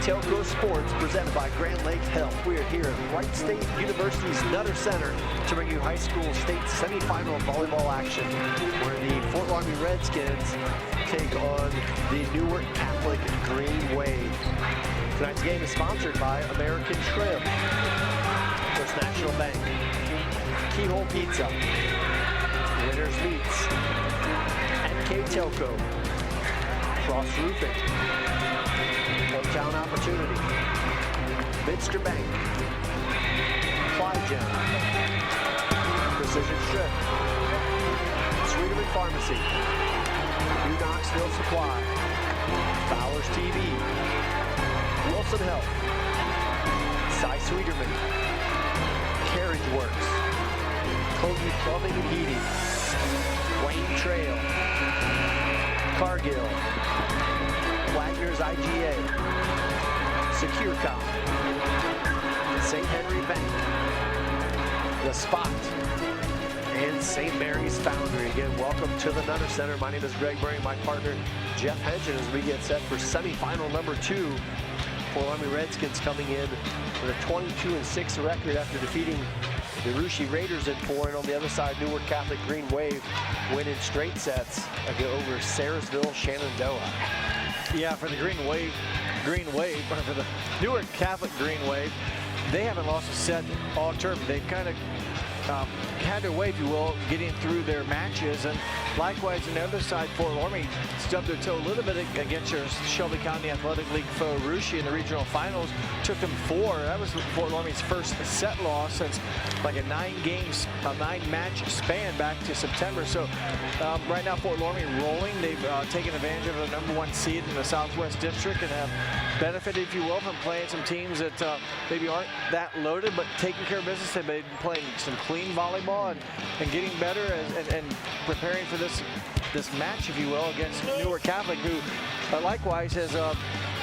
NKTelco Sports, presented by Grand Lake Health. We are here at Wright State University's Nutter Center to bring you high school state semifinal volleyball action, where the Fort Loramie Redskins take on the Newark Catholic Green Wave. Tonight's game is sponsored by American Trim, First National Bank, Keyhole Pizza, Winners Meats, NKTelco, Cross Roofing, Hometown Opportunity, Minster Bank, Clygen, Precision Strip, Sweeterman Pharmacy, New Knoxville Supply, Bowers TV, Wilson Health, Cy Sweeterman, Carriage Works, Kogi Plumbing and Heating, Wayne Trail, Cargill, Wagner's IGA, SecureCom, St. Henry Bank, The Spot, and St. Mary's Foundry. Again, welcome to the Nutter Center. My name is Greg Murray, my partner Jeff Henson, as we get set for semifinal number 2. Fort Loramie Redskins coming in with a 22-6 record after defeating the Russia Raiders in 4, and on the other side, Newark Catholic Green Wave winning straight sets over Sarasville, Shenandoah. Yeah, for the Green Wave, or for the Newark Catholic Green Wave, they haven't lost a set all term. They've kind of had their way, if you will, getting through their matches. And likewise, on the other side, Fort Loramie stubbed their toe a little bit against your Shelby County Athletic League foe, Russia, in the regional finals. Took them 4. That was Fort Loramie's first set loss since like a 9-match span back to September. So right now, Fort Loramie rolling. They've taken advantage of the #1 seed in the Southwest District and have benefited, if you will, from playing some teams that maybe aren't that loaded, but taking care of business. They've been playing some clean volleyball and getting better and preparing for this match, if you will, against Newark Catholic, who likewise has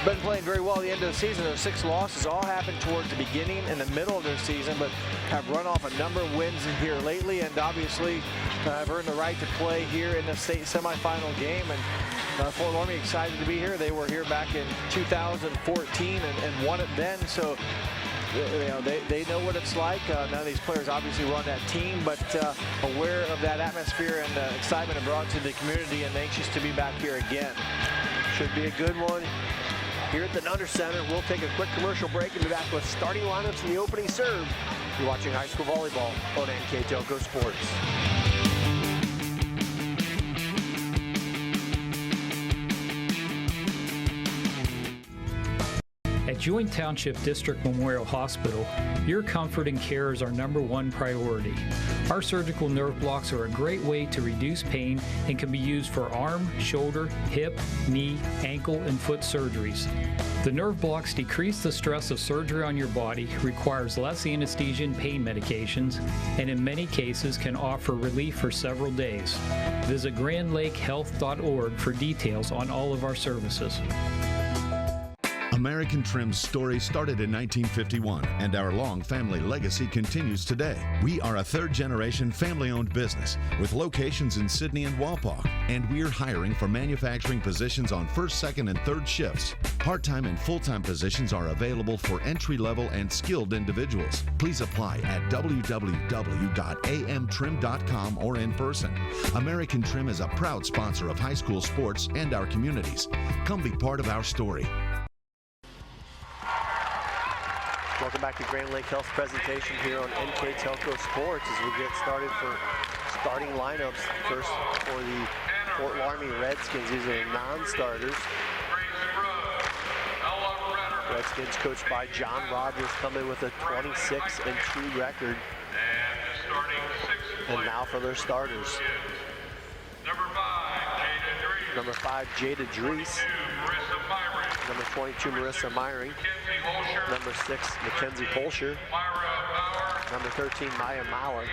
been playing very well at the end of the season. Their 6 losses all happened towards the beginning and the middle of their season, but have run off a number of wins in here lately, and obviously have earned the right to play here in the state semifinal game. And Fort Loramie excited to be here. They were here back in 2014 and won it then, so you know, they know what it's like. None of these players obviously were on that team, but aware of that atmosphere and excitement it brought to the community, and anxious to be back here again. Should be a good one here at the Nutter Center. We'll take a quick commercial break and be back with starting lineups in the opening serve. You're watching high school volleyball on NKTelco Sports. At Joint Township District Memorial Hospital, your comfort and care is our #1 priority. Our surgical nerve blocks are a great way to reduce pain and can be used for arm, shoulder, hip, knee, ankle, and foot surgeries. The nerve blocks decrease the stress of surgery on your body, requires less anesthesia and pain medications, and in many cases can offer relief for several days. Visit grandlakehealth.org for details on all of our services. American Trim's story started in 1951, and our long family legacy continues today. We are a third-generation family-owned business with locations in Sydney and Walpaugh, and we're hiring for manufacturing positions on first, second, and third shifts. Part-time and full-time positions are available for entry-level and skilled individuals. Please apply at www.amtrim.com or in person. American Trim is a proud sponsor of high school sports and our communities. Come be part of our story. Welcome back to Grand Lake Health's presentation here on NKTelco Sports as we get started for starting lineups. First for the Fort Loramie Redskins, these are non-starters. Redskins coached by John Rogers come in with a 26-2 record. And now for their starters. Number 5, Jada Drees. Number 22, Marissa Myring. Number 6, Mackenzie Polsher. Number 13, Maya Mauer.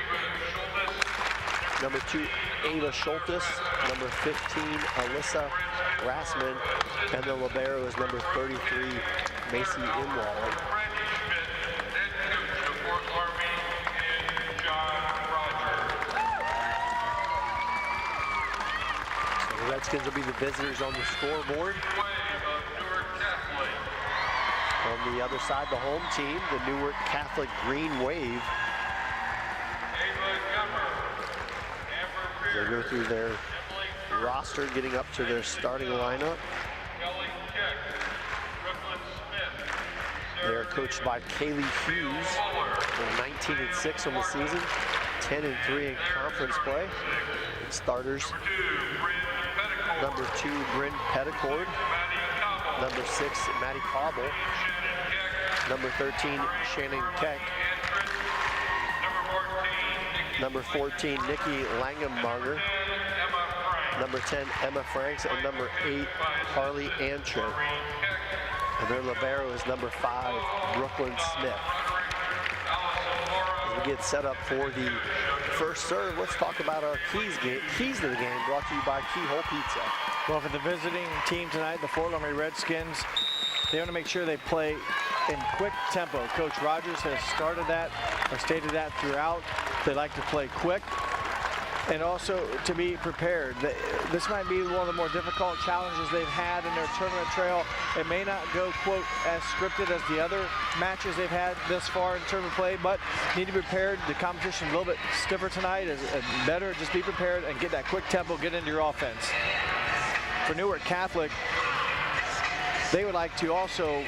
Number 2, Ava Schultes. Number 15, Alyssa Rassman. And the libero is number 33, Macy Imwaller. So the Redskins will be the visitors on the scoreboard. On the other side, the home team, the Newark Catholic Green Wave. As they go through their roster, getting up to their starting lineup. They are coached by Kaylee Hughes. They're 19-6 on the season, 10-3 in conference play. Starters, number 2, Bryn Petticord. Number 6, Maddie Cobble. Number 13, Shannon Keck. Number 14, Nikki Langenbarger. Number 10, Emma Franks. And number 8, Harley Antrim. And their libero is number 5, Brooklyn Smith. As we get set up for the first serve, let's talk about our keys to the game, brought to you by Keyhole Pizza. Well, for the visiting team tonight, the Fort Loramie Redskins, they want to make sure they play in quick tempo. Coach Rogers has started that, or stated that throughout. They like to play quick, and also to be prepared. This might be one of the more difficult challenges they've had in their tournament trail. It may not go, quote, as scripted as the other matches they've had this far in tournament play, but need to be prepared. The competition is a little bit stiffer tonight. It's better just be prepared and get that quick tempo, get into your offense. For Newark Catholic, they would like to also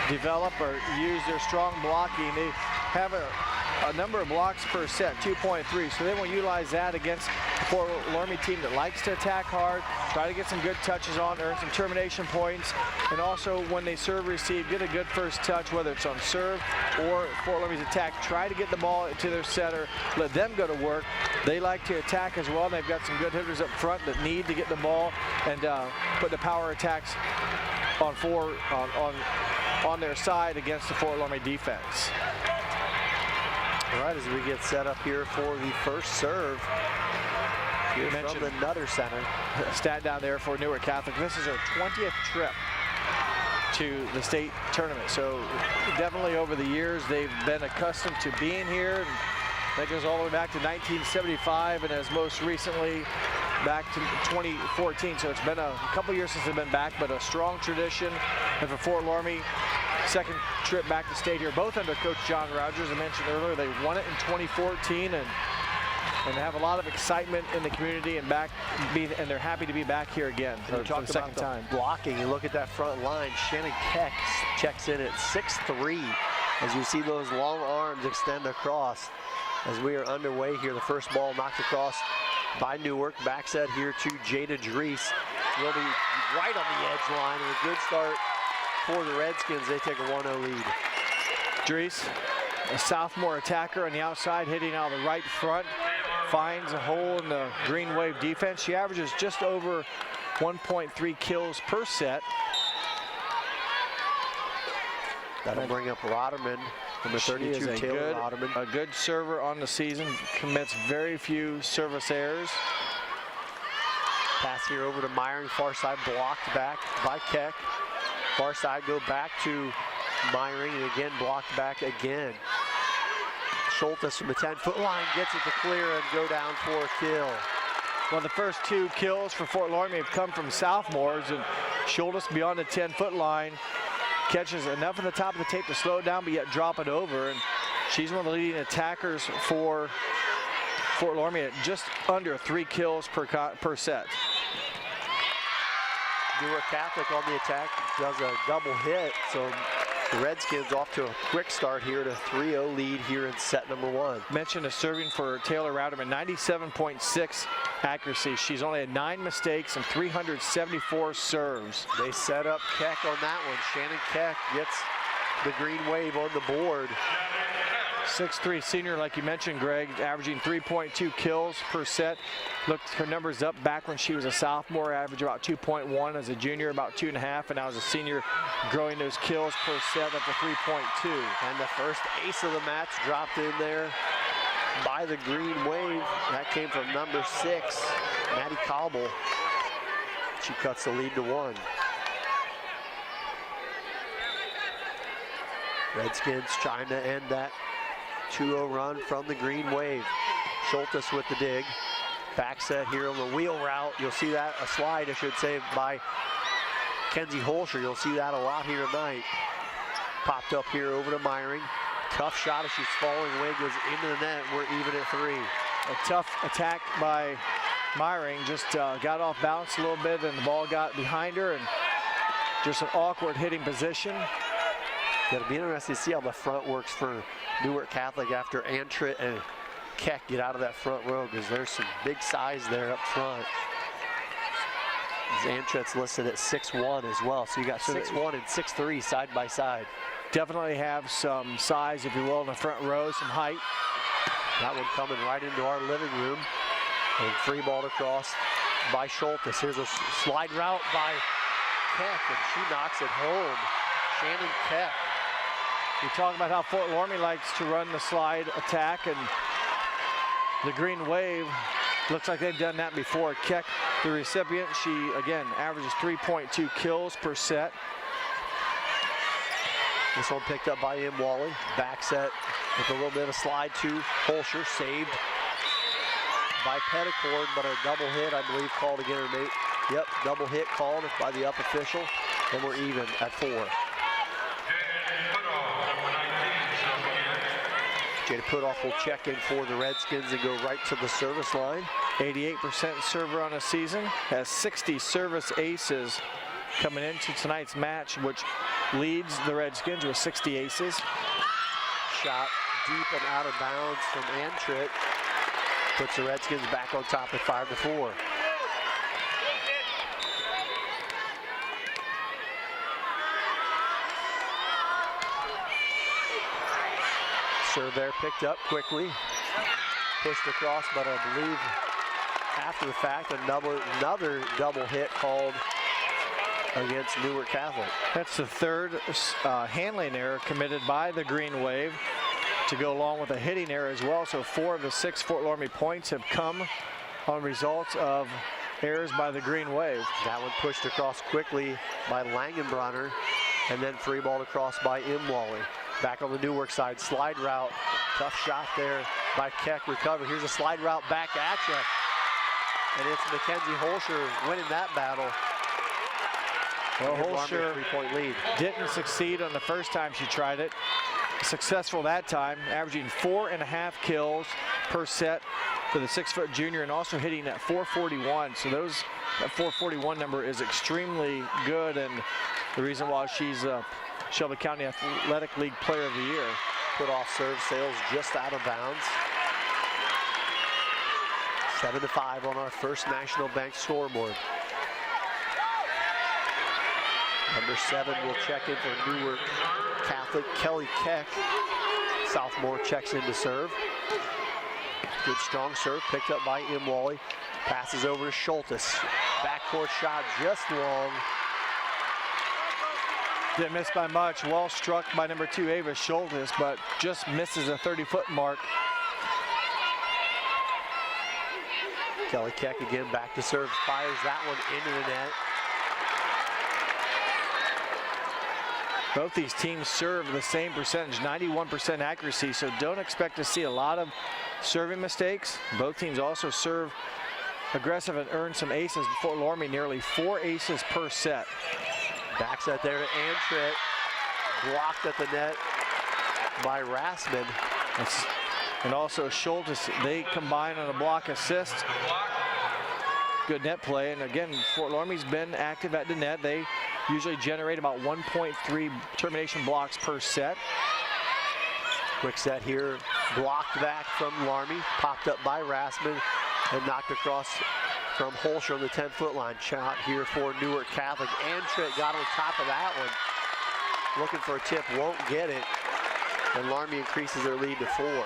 develop or use their strong blocking. They have a number of blocks per set, 2.3, so they will utilize that against the Fort Loramie team that likes to attack hard, try to get some good touches on, earn some termination points, and also when they serve receive, get a good first touch, whether it's on serve or Fort Loramie's attack. Try to get the ball to their setter, let them go to work. They like to attack as well, and they've got some good hitters up front that need to get the ball and put the power attacks on their side against the Fort Loramie defense. All right, as we get set up here for the first serve here from the Nutter Center. Stat down there for Newark Catholic. This is our 20th trip to the state tournament. So definitely over the years, they've been accustomed to being here. And that goes all the way back to 1975 and as most recently back to 2014. So it's been a couple years since they've been back, but a strong tradition. And for Fort Loramie, second trip back to state here, both under Coach John Rogers. I mentioned earlier, they won it in 2014 and have a lot of excitement in the community and they're happy to be back here again for the second time. Blocking, you look at that front line, Shannon Keck checks in at 6'3", as you see those long arms extend across. As we are underway here, the first ball knocked across by Newark. Back set here to Jada Drees. Will be right on the edge line, and a good start for the Redskins. They take a 1-0 lead. Drees, a sophomore attacker on the outside, hitting out of the right front, finds a hole in the Green Wave defense. She averages just over 1.3 kills per set. That'll bring up Roderman, number 32, Taylor Roderman. A good server on the season, commits very few service errors. Pass here over to Myring, far side blocked back by Keck. Far side go back to Myring, and again blocked back again. Schultes from the 10-foot line gets it to clear and go down for a kill. Well, the first 2 kills for Fort Loramie have come from sophomores, and Schultes beyond the 10-foot line catches enough at the top of the tape to slow it down, but yet drop it over. And she's one of the leading attackers for Fort Loramie at just under 3 kills per set. Newark Catholic on the attack does a double hit, so the Redskins off to a quick start here to 3-0 lead here in set number 1. Mentioned a serving for Taylor Roderman, 97.6 accuracy. She's only had 9 mistakes and 374 serves. They set up Keck on that one. Shannon Keck gets the Green Wave on the board. 6'3" senior, like you mentioned, Greg, averaging 3.2 kills per set. Looked her numbers up back when she was a sophomore, average about 2.1, as a junior about 2.5, and now as a senior, growing those kills per set up to 3.2. And the first ace of the match dropped in there by the Green Wave. That came from number 6, Maddie Cobble. She cuts the lead to 1. Redskins trying to end that 2-0 run from the Green Wave. Schultes with the dig. Back set here on the wheel route. You'll see that, a slide, I should say, by Kenzie Holscher. You'll see that a lot here tonight. Popped up here over to Myring. Tough shot as she's falling away, goes into the net. We're even at 3. A tough attack by Myring, just got off balance a little bit and the ball got behind her, and just an awkward hitting position. It'll be interesting to see how the front works for Newark Catholic after Antrit and Keck get out of that front row, because there's some big size there up front. Antrit's listed at 6'1" as well, so you got 6'1" and 6'3" side by side. Definitely have some size, if you will, in the front row, some height. That one coming right into our living room. And free ball across by Schultes. Here's a slide route by Keck, and she knocks it home. Shannon Keck. We talk about how Fort Loramie likes to run the slide attack, and the Green Wave looks like they've done that before. Keck, the recipient, she again averages 3.2 kills per set. This one picked up by M. Wally. Back set with a little bit of slide to Holscher. Saved by Petticord, but a double hit, I believe, called again. Or maybe, yep, double hit called by the up official. And we're even at 4. Jada Putoff will check in for the Redskins and go right to the service line. 88% server on a season, has 60 service aces coming into tonight's match, which leads the Redskins with 60 aces. Shot deep and out of bounds from Antrit. Puts the Redskins back on top at 5-4. Serve there picked up quickly. Pushed across, but I believe after the fact, another double hit called against Newark Catholic. That's the third handling error committed by the Green Wave, to go along with a hitting error as well. So 4 of the 6 Fort Loramie points have come on results of errors by the Green Wave. That one pushed across quickly by Langenbronner, and then free ball across by Imwally. Back on the Newark side, slide route. Tough shot there by Keck, recover. Here's a slide route back at you. And it's Mackenzie Holscher winning that battle. Well, Holscher 3-point lead. Didn't succeed on the first time she tried it. Successful that time, averaging 4.5 kills per set for the 6-foot junior, and also hitting at 441. So that 441 number is extremely good, and the reason why she's Shelby County Athletic League Player of the Year. Put off serve sails just out of bounds. 7-5 on our First National Bank scoreboard. Number 7 will check in for Newark Catholic. Kelly Keck, sophomore, checks in to serve. Good strong serve picked up by M. Wally. Passes over to Schultes. Backcourt shot just long. Didn't miss by much. Well struck by number 2, Ava Schultes, but just misses a 30-foot mark. Kelly Keck again back to serve. Fires that one into the net. Both these teams serve the same percentage, 91% accuracy, so don't expect to see a lot of serving mistakes. Both teams also serve aggressive and earn some aces. Fort Loramie nearly 4 aces per set. Back set there to Antrit. Blocked at the net by Rasman. And also Schultes, they combine on a block assist. Good net play, and again, Fort Loramie's been active at the net. They usually generate about 1.3 termination blocks per set. Quick set here, blocked back from Loramie, popped up by Rasman, and knocked across from Holscher on the 10-foot line. Shot here for Newark Catholic. Antrit got on top of that one. Looking for a tip, won't get it. And Loramie increases their lead to 4.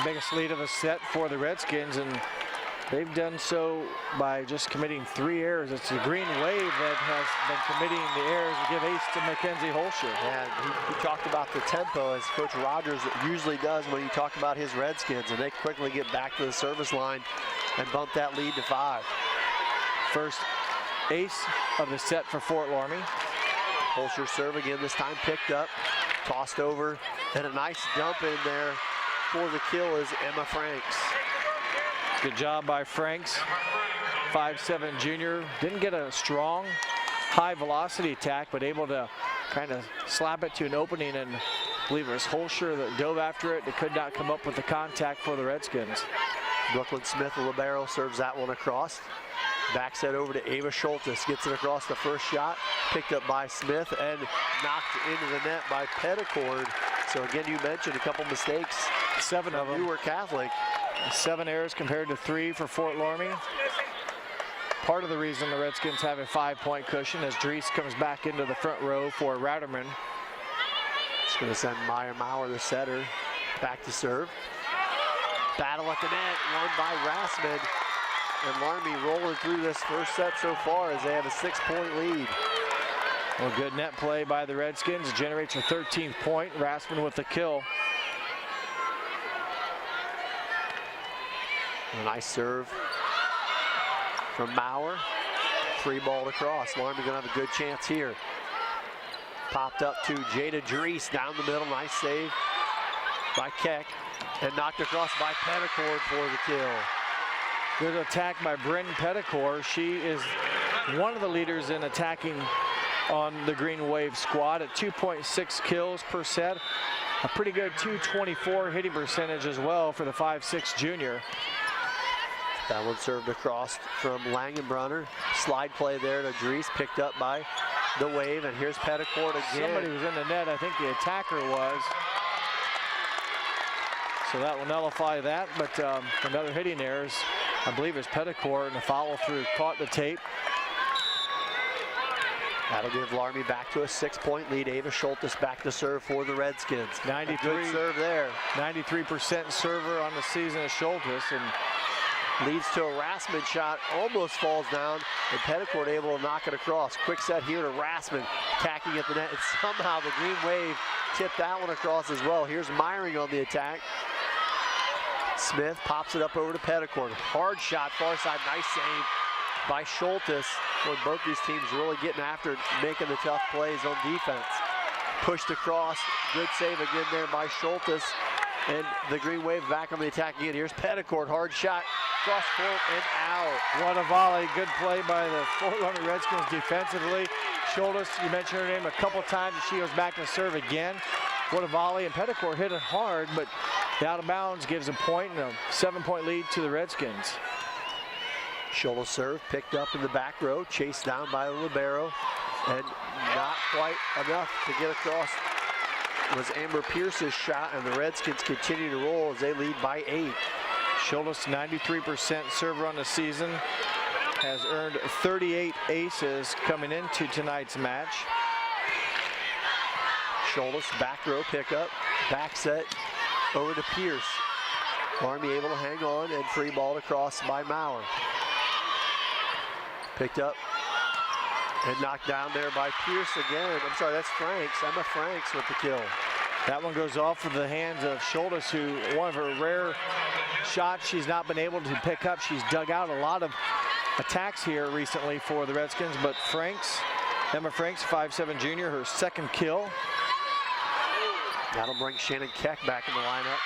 Biggest lead of a set for the Redskins, and they've done so by just committing 3 errors. It's the Green Wave that has been committing the errors to give ace to Mackenzie Holscher. And he talked about the tempo, as Coach Rogers usually does when you talk about his Redskins, and they quickly get back to the service line and bump that lead to 5. First ace of the set for Fort Loramie. Holscher serve again, this time picked up, tossed over, and a nice dump in there for the kill is Emma Franks. Good job by Franks. 5'7" junior. Didn't get a strong, high velocity attack, but able to kind of slap it to an opening, and I believe it was Holscher that dove after it. It could not come up with the contact for the Redskins. Brooklyn Smith, the libero, serves that one across. Back set over to Ava Schultes. Gets it across the first shot. Picked up by Smith and knocked into the net by Petticord. So again, you mentioned a couple mistakes. 7 of them. Newark Catholic. 7 errors compared to 3 for Fort Loramie. Part of the reason the Redskins have a 5-point cushion as Dries comes back into the front row for Ratterman. Just going to send Meyer Maurer, the setter, back to serve. Battle at the net, won by Rassman. And Loramie rolling through this first set so far as they have a 6-point lead. Well, good net play by the Redskins. It generates a 13th point. Rassman with the kill. A nice serve from Maurer. Free ball across. Loramie gonna have a good chance here. Popped up to Jada Dries down the middle. Nice save by Keck. And knocked across by Petticord for the kill. Good attack by Bryn Petticord. She is one of the leaders in attacking on the Green Wave squad at 2.6 kills per set. A pretty good 224 hitting percentage as well for the 5'6" junior. That one served across from Langenbrunner. Slide play there to Dries, picked up by the Wave, and here's Petticord again. Somebody was in the net, I think the attacker was. So that will nullify that, but another hitting errors, I believe it's Petticord, and the follow through caught the tape. That'll give Loramie back to a 6-point lead. Ava Schultes back to serve for the Redskins. 93 good serve there. 93% server on the season of Schultes, and leads to a Rassman shot, almost falls down, and Petticord able to knock it across. Quick set here to Rassman, attacking at the net, and somehow the Green Wave tipped that one across as well. Here's Meyering on the attack. Smith pops it up over to Petticord. Hard shot, far side, nice save by Schultes. When both these teams really getting after it, making the tough plays on defense. Pushed across, good save again there by Schultes. And the Green Wave back on the attack again. Here's Petticord, hard shot, cross court and out. What a volley, good play by the Fort Loramie Redskins defensively. Schultes, you mentioned her name a couple times, and she goes back to serve again. What a volley, and Petticord hit it hard, but the out of bounds gives a point and a 7-point lead to the Redskins. Schultes serve, picked up in the back row, chased down by the libero, and not quite enough to get across. It was Amber Pierce's shot, and the Redskins continue to roll as they lead by 8. Schultes, 93% server on the season, has earned 38 aces coming into tonight's match. Schultes, back row pickup, back set over to Pierce. Loramie able to hang on and free ball across by Maurer. Picked up and knocked down there by Pierce again. I'm sorry, that's Franks. Emma Franks with the kill. That one goes off of the hands of Schultes, who one of her rare shots she's not been able to pick up. She's dug out a lot of attacks here recently for the Redskins, but Franks, Emma Franks, 5'7" junior, her second kill. That'll bring Shannon Keck back in the lineup.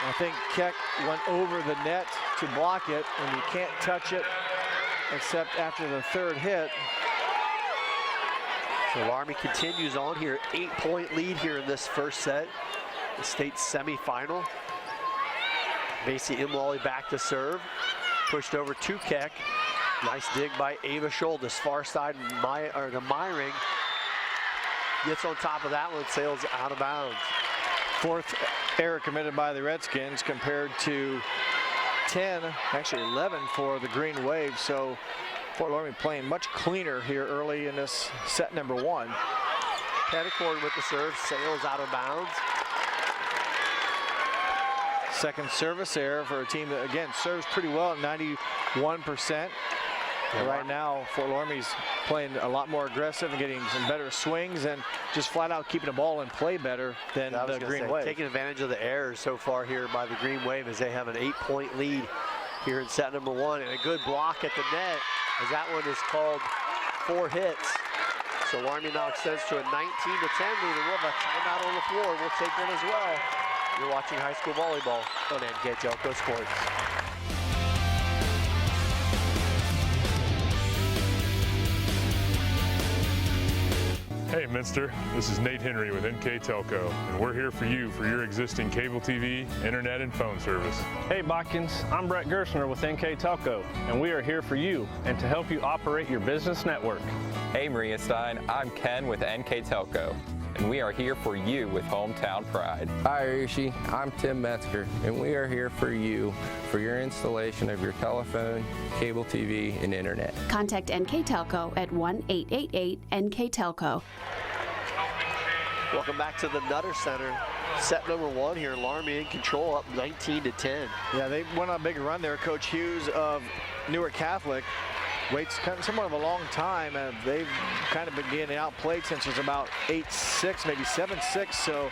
I think Keck went over the net to block it, and you can't touch it except after the third hit. So Loramie continues on here. 8-point lead here in this first set. The state semifinal. Macy Imlali back to serve. Pushed over to Keck. Nice dig by Ava Schultes. Far side to Meyering. Gets on top of that one, sails out of bounds. 4th error committed by the Redskins compared to 10, actually 11 for the Green Wave. So Fort Loramie playing much cleaner here early in this set number 1. Petticord with the serve, sails out of bounds. Second service error for a team that, again, serves pretty well at 91%. And right now, Fort Loramie's playing a lot more aggressive and getting some better swings and just flat out keeping the ball in play better than the Green Wave. Taking advantage of the errors so far here by the Green Wave as they have an 8-point lead here in set number 1. And a good block at the net as that one is called 4 hits. So Loramie now extends to a 19-10 lead, and we'll have a timeout on the floor. We'll take one as well. You're watching high school volleyball on NKTelco Sports. Hey Minster, this is Nate Henry with NKTelco, and we're here for you for your existing cable TV, internet, and phone service. Hey Botkins, I'm Brett Gerstner with NKTelco, and we are here for you and to help you operate your business network. Hey Maria Stein, I'm Ken with NKTelco, and we are here for you with Hometown Pride. Hi Rishi, I'm Tim Metzger, and we are here for you for your installation of your telephone, cable TV, and internet. Contact NKTelco at 1-888-NKTelco. Welcome back to the Nutter Center. Set number 1 here. Loramie in control, up 19-10. Yeah, they went on a big run there. Coach Hughes of Newark Catholic waits kind of somewhat of a long time, and they've kind of been getting outplayed since it was about 8-6, maybe 7-6. So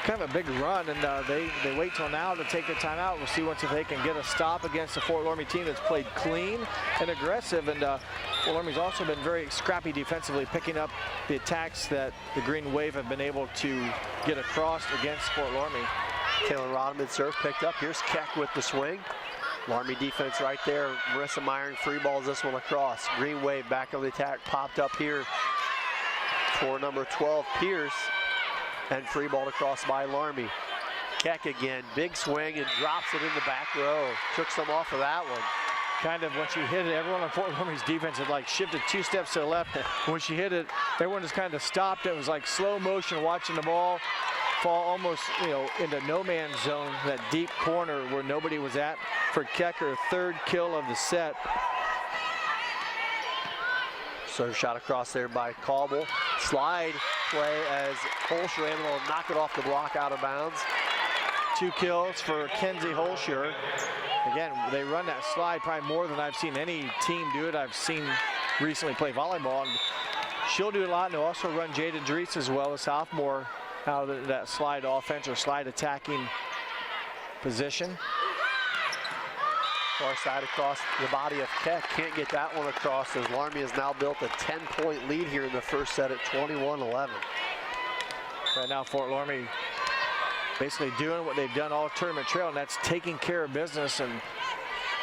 kind of a big run, and they wait till now to take the timeout. We'll see once if they can get a stop against the Fort Loramie team that's played clean and aggressive. And Fort Loramie's also been very scrappy defensively, picking up the attacks that the Green Wave have been able to get across against Fort Loramie. Taylor Rodman serve picked up. Here's Keck with the swing. Loramie defense right there. Marissa Myron free balls this one across. Green Wave back on the attack. Popped up here for number 12, Pierce. And free ball across by Loramie. Keck again, big swing and drops it in the back row. Took some off of that one. Kind of when she hit it, everyone on Fort Loramie's defense had like shifted 2 steps to the left. When she hit it, everyone just kind of stopped. It was like slow motion watching the ball fall almost, into no man's zone, that deep corner where nobody was at for Keck, her 3rd kill of the set. Serve shot across there by Cauble. Slide play as Holscher able to knock it off the block out of bounds. 2 kills for Kenzie Holscher. Again, they run that slide probably more than I've seen any team do it. I've seen recently play volleyball, and she'll do it a lot. And they'll also run Jada Dries as well, a sophomore, out of that slide offense or slide attacking position. Far side across the body of Keck. Can't get that one across as Loramie has now built a 10-point lead here in the first set at 21-11. Right now, Fort Loramie basically doing what they've done all tournament trail, and that's taking care of business and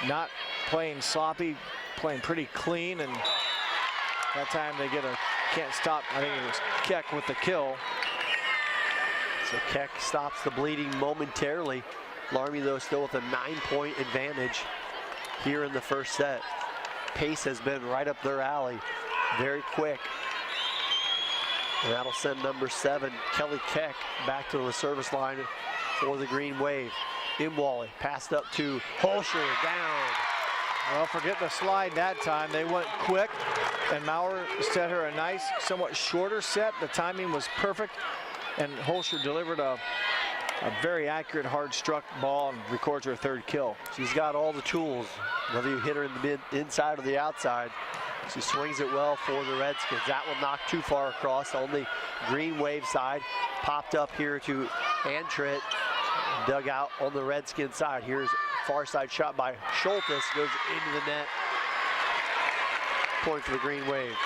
not playing sloppy, playing pretty clean. And that time they get a can't stop. I think it was Keck with the kill. So Keck stops the bleeding momentarily. Loramie, though, still with a 9-point advantage here in the first set. Pace has been right up their alley, very quick. And that'll send number 7, Kelly Keck, back to the service line for the Green Wave. Imwally passed up to Holscher, down. Well, forget the slide that time. They went quick, and Maurer set her a nice, somewhat shorter set. The timing was perfect, and Holscher delivered a very accurate, hard-struck ball and records her 3rd kill. She's got all the tools, whether you hit her in the inside or the outside. She swings it well for the Redskins. That one knocked too far across on the Green Wave side. Popped up here to Antrit, dug out on the Redskins side. Here's far side shot by Schultes, goes into the net. Point for the Green Wave.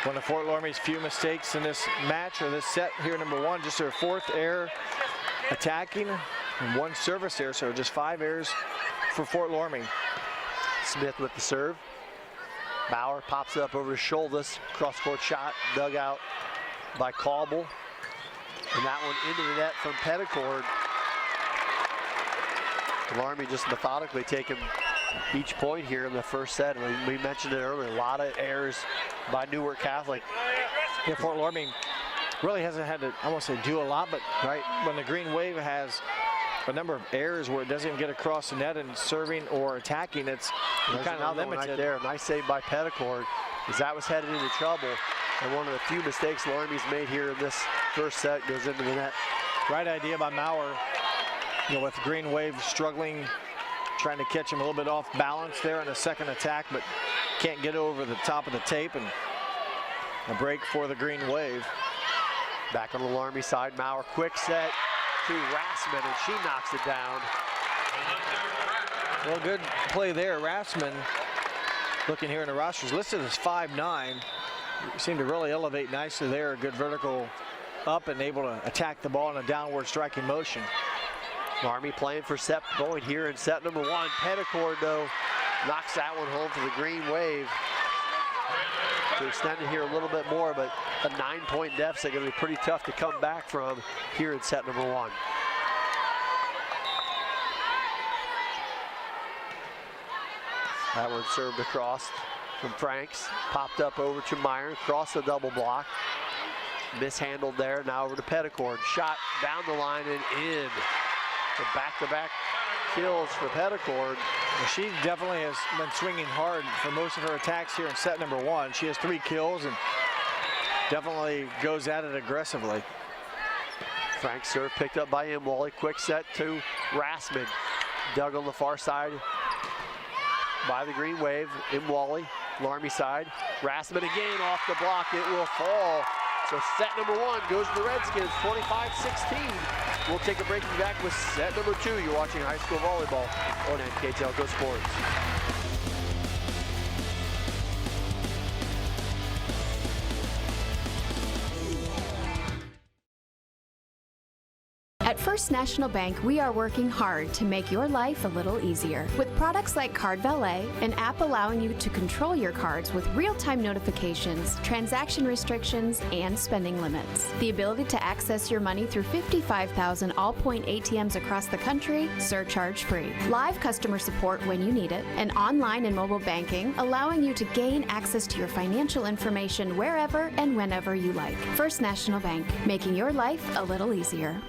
One of Fort Loramie's few mistakes in this match, or this set here, number 1, just her 4th error attacking and 1 service error, so just 5 errors for Fort Loramie. Smith with the serve. Bauer pops up over to Schultes, cross-court shot, dug out by Cauble. And that one into the net from Petticord. Loramie just methodically taking each point here in the first set. And we mentioned it earlier, a lot of errors by Newark Catholic. Yeah, Fort Loramie really hasn't had to, I won't say do a lot, but right when the Green Wave has a number of errors where it doesn't even get across the net and serving or attacking, it's kind of limited. Right there. Nice save by Petticord, as that was headed into trouble. And one of the few mistakes Loramie's made here in this first set goes into the net. Right idea by Maurer. With Green Wave struggling, trying to catch him a little bit off balance there in the second attack, but can't get over the top of the tape, and a break for the Green Wave. Back on the Loramie side, Maurer quick set to Rassman, and she knocks it down. Well, good play there. Rassman, looking here in the rosters, listed as 5'9". Seemed to really elevate nicely there. Good vertical up and able to attack the ball in a downward striking motion. Loramie playing for set point here in set number 1. Petticord, though, knocks that one home for the Green Wave. to extend it here a little bit more, but a 9-point deficit going to be pretty tough to come back from here in set number 1. That one served across from Franks, popped up over to Meyer, across the double block. Mishandled there, now over to Petticord. Shot down the line and in. The back-to-back kills for Petticord. Well, she definitely has been swinging hard for most of her attacks here in set number 1. She has 3 kills and definitely goes at it aggressively. Frank serve picked up by Wally. Quick set to Rassman. Dug on the far side by the Green Wave. Wally, Loramie side. Rassman again off the block. It will fall. So set number 1 goes to the Redskins, 25-16. We'll take a break and be back with set number 2. You're watching high school volleyball on NKTelco Sports. At First National Bank, we are working hard to make your life a little easier. With products like Card Valet, an app allowing you to control your cards with real-time notifications, transaction restrictions, and spending limits. The ability to access your money through 55,000 all-point ATMs across the country, surcharge-free. Live customer support when you need it, and online and mobile banking, allowing you to gain access to your financial information wherever and whenever you like. First National Bank, making your life a little easier.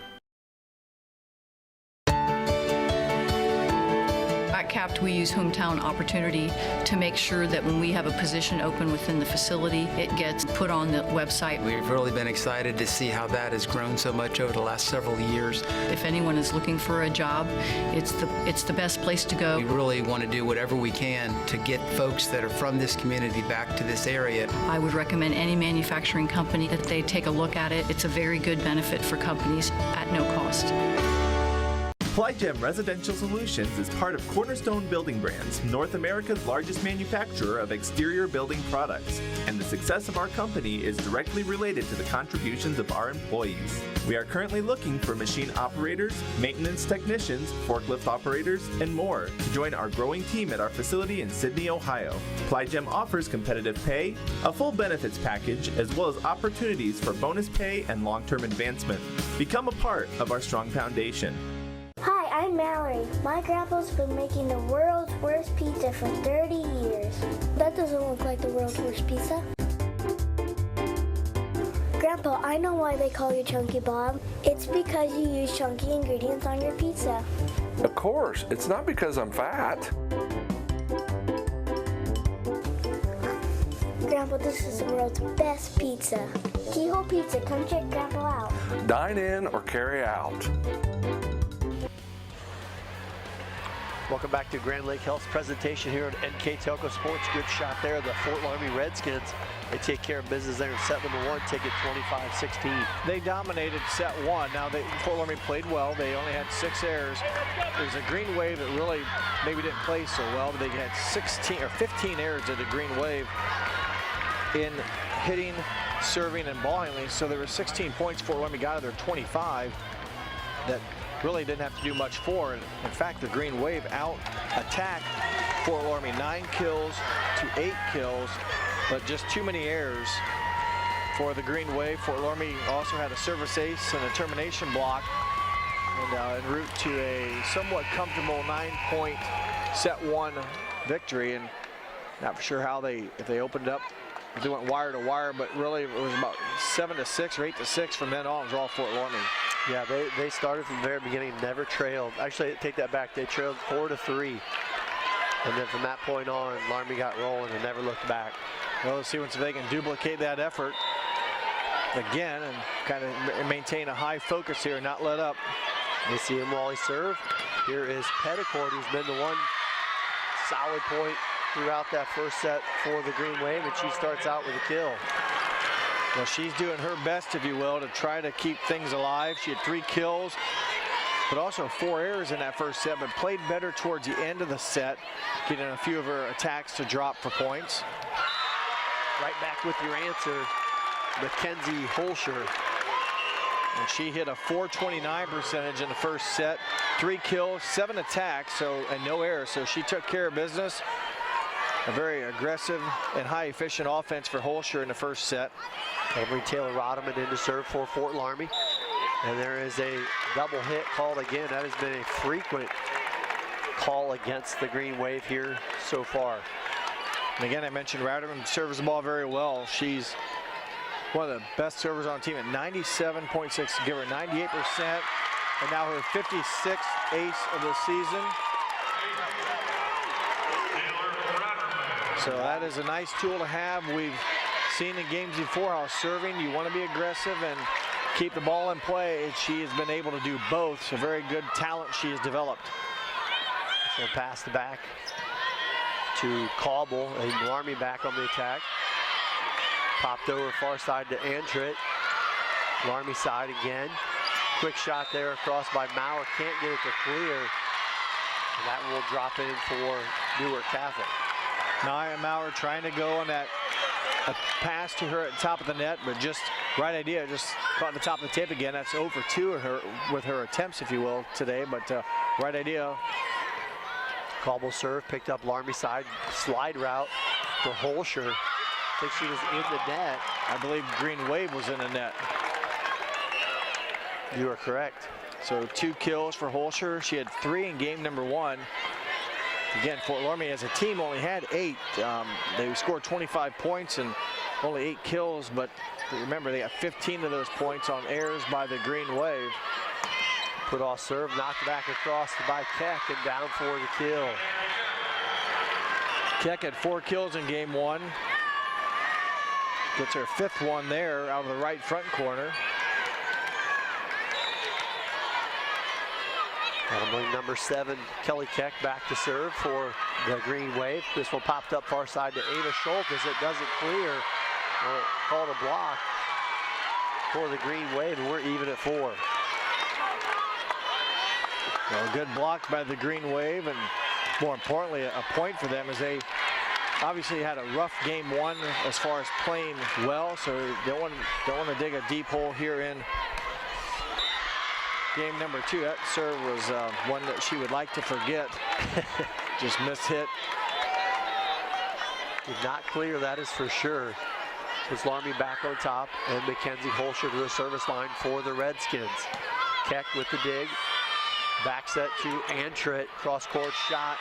At CAPT, we use hometown opportunity to make sure that when we have a position open within the facility, it gets put on the website. We've really been excited to see how that has grown so much over the last several years. If anyone is looking for a job, it's the best place to go. We really want to do whatever we can to get folks that are from this community back to this area. I would recommend any manufacturing company that they take a look at it. It's a very good benefit for companies at no cost. Plygem Residential Solutions is part of Cornerstone Building Brands, North America's largest manufacturer of exterior building products, and the success of our company is directly related to the contributions of our employees. We are currently looking for machine operators, maintenance technicians, forklift operators, and more to join our growing team at our facility in Sydney, Ohio. Plygem offers competitive pay, a full benefits package, as well as opportunities for bonus pay and long-term advancement. Become a part of our strong foundation. Hi, I'm Mallory. My grandpa's been making the world's worst pizza for 30 years. That doesn't look like the world's worst pizza. Grandpa, I know why they call you Chunky Bob. It's because you use chunky ingredients on your pizza. Of course, it's not because I'm fat. Grandpa, this is the world's best pizza. Keyhole Pizza, come check Grandpa out. Dine in or carry out. Welcome back to Grand Lake Health's presentation here at NKTelco Sports. Good shot there. The Fort Loramie Redskins, they take care of business there in set number 1, take it 25-16. They dominated set 1. Now, Fort Loramie played well. They only had 6 errors. There's a Green Wave that really maybe didn't play so well, but they had 15 errors at the Green Wave in hitting, serving, and ball handling. So there were 16 points Fort Loramie got out of their 25 that really didn't have to do much for. In fact, the Green Wave out-attacked Fort Loramie 9 kills to 8 kills, but just too many errors for the Green Wave. Fort Loramie also had a service ace and a termination block, and en route to a somewhat comfortable 9-point set 1 victory. And not for sure how if they opened up, if they went wire to wire, but really it was about 7-6 or 8-6 from then on. It was all Fort Loramie. Yeah, they started from the very beginning, never trailed. Actually, take that back. They trailed 4-3. And then from that point on, Loramie got rolling and never looked back. Well, let's see if they can duplicate that effort again and kind of maintain a high focus here and not let up. They see him while he served. Here is Petticord, who's been the one solid point throughout that first set for the Green Wave, and she starts out with a kill. Well, she's doing her best, if you will, to try to keep things alive. She had 3 kills, but also 4 errors in that first set, but played better towards the end of the set, getting a few of her attacks to drop for points. Right back with your answer, Mackenzie Holscher. And she hit a .429 percentage in the first set, 3 kills, 7 attacks, and no errors. So she took care of business. a very aggressive and high efficient offense for Holscher in the first set. They'll bring Taylor Rodman in to serve for Fort Loramie. And there is a double hit called again. That has been a frequent call against the Green Wave here so far. And again, I mentioned Rodman serves the ball very well. She's one of the best servers on the team at 97.6, give her 98%, and now her 56th ace of the season. So that is a nice tool to have. We've seen in games before how serving, you want to be aggressive and keep the ball in play. She has been able to do both. So very good talent she has developed. So pass the back to Cauble, and Loramie back on the attack. Popped over far side to Antrit. Loramie side again. Quick shot there across by Maurer. Can't get it to clear. And that will drop in for Newark Catholic. Nia Maurer trying to go on that pass to her at the top of the net, but just right idea, just caught the top of the tape again. That's 0 for 2 with her attempts, if you will, today, but right idea. Cauble serve, picked up Loramie side, slide route for Holscher. I think she was in the net. I believe Green Wave was in the net. You are correct. So 2 kills for Holscher. She had 3 in game number 1. Again, Fort Loramie as a team only had 8. They scored 25 points and only 8 kills, but remember they got 15 of those points on errors by the Green Wave. Put off serve, knocked back across by Keck and down for the kill. Keck had 4 kills in game 1. Gets her 5th one there out of the right front corner. That'll bring number 7, Kelly Keck, back to serve for the Green Wave. This one popped up far side to Ava Schultz as it doesn't clear. Called a block for the Green Wave, and we're even at 4. Well, good block by the Green Wave, and more importantly, a point for them as they obviously had a rough game 1 as far as playing well, so don't want to dig a deep hole here in game number 2. That serve was one that she would like to forget. Just missed hit. Did not clear, that is for sure. It's Loramie back on top, and Mackenzie Holscher to the service line for the Redskins. Keck with the dig. Back set to Antrit. Cross court shot.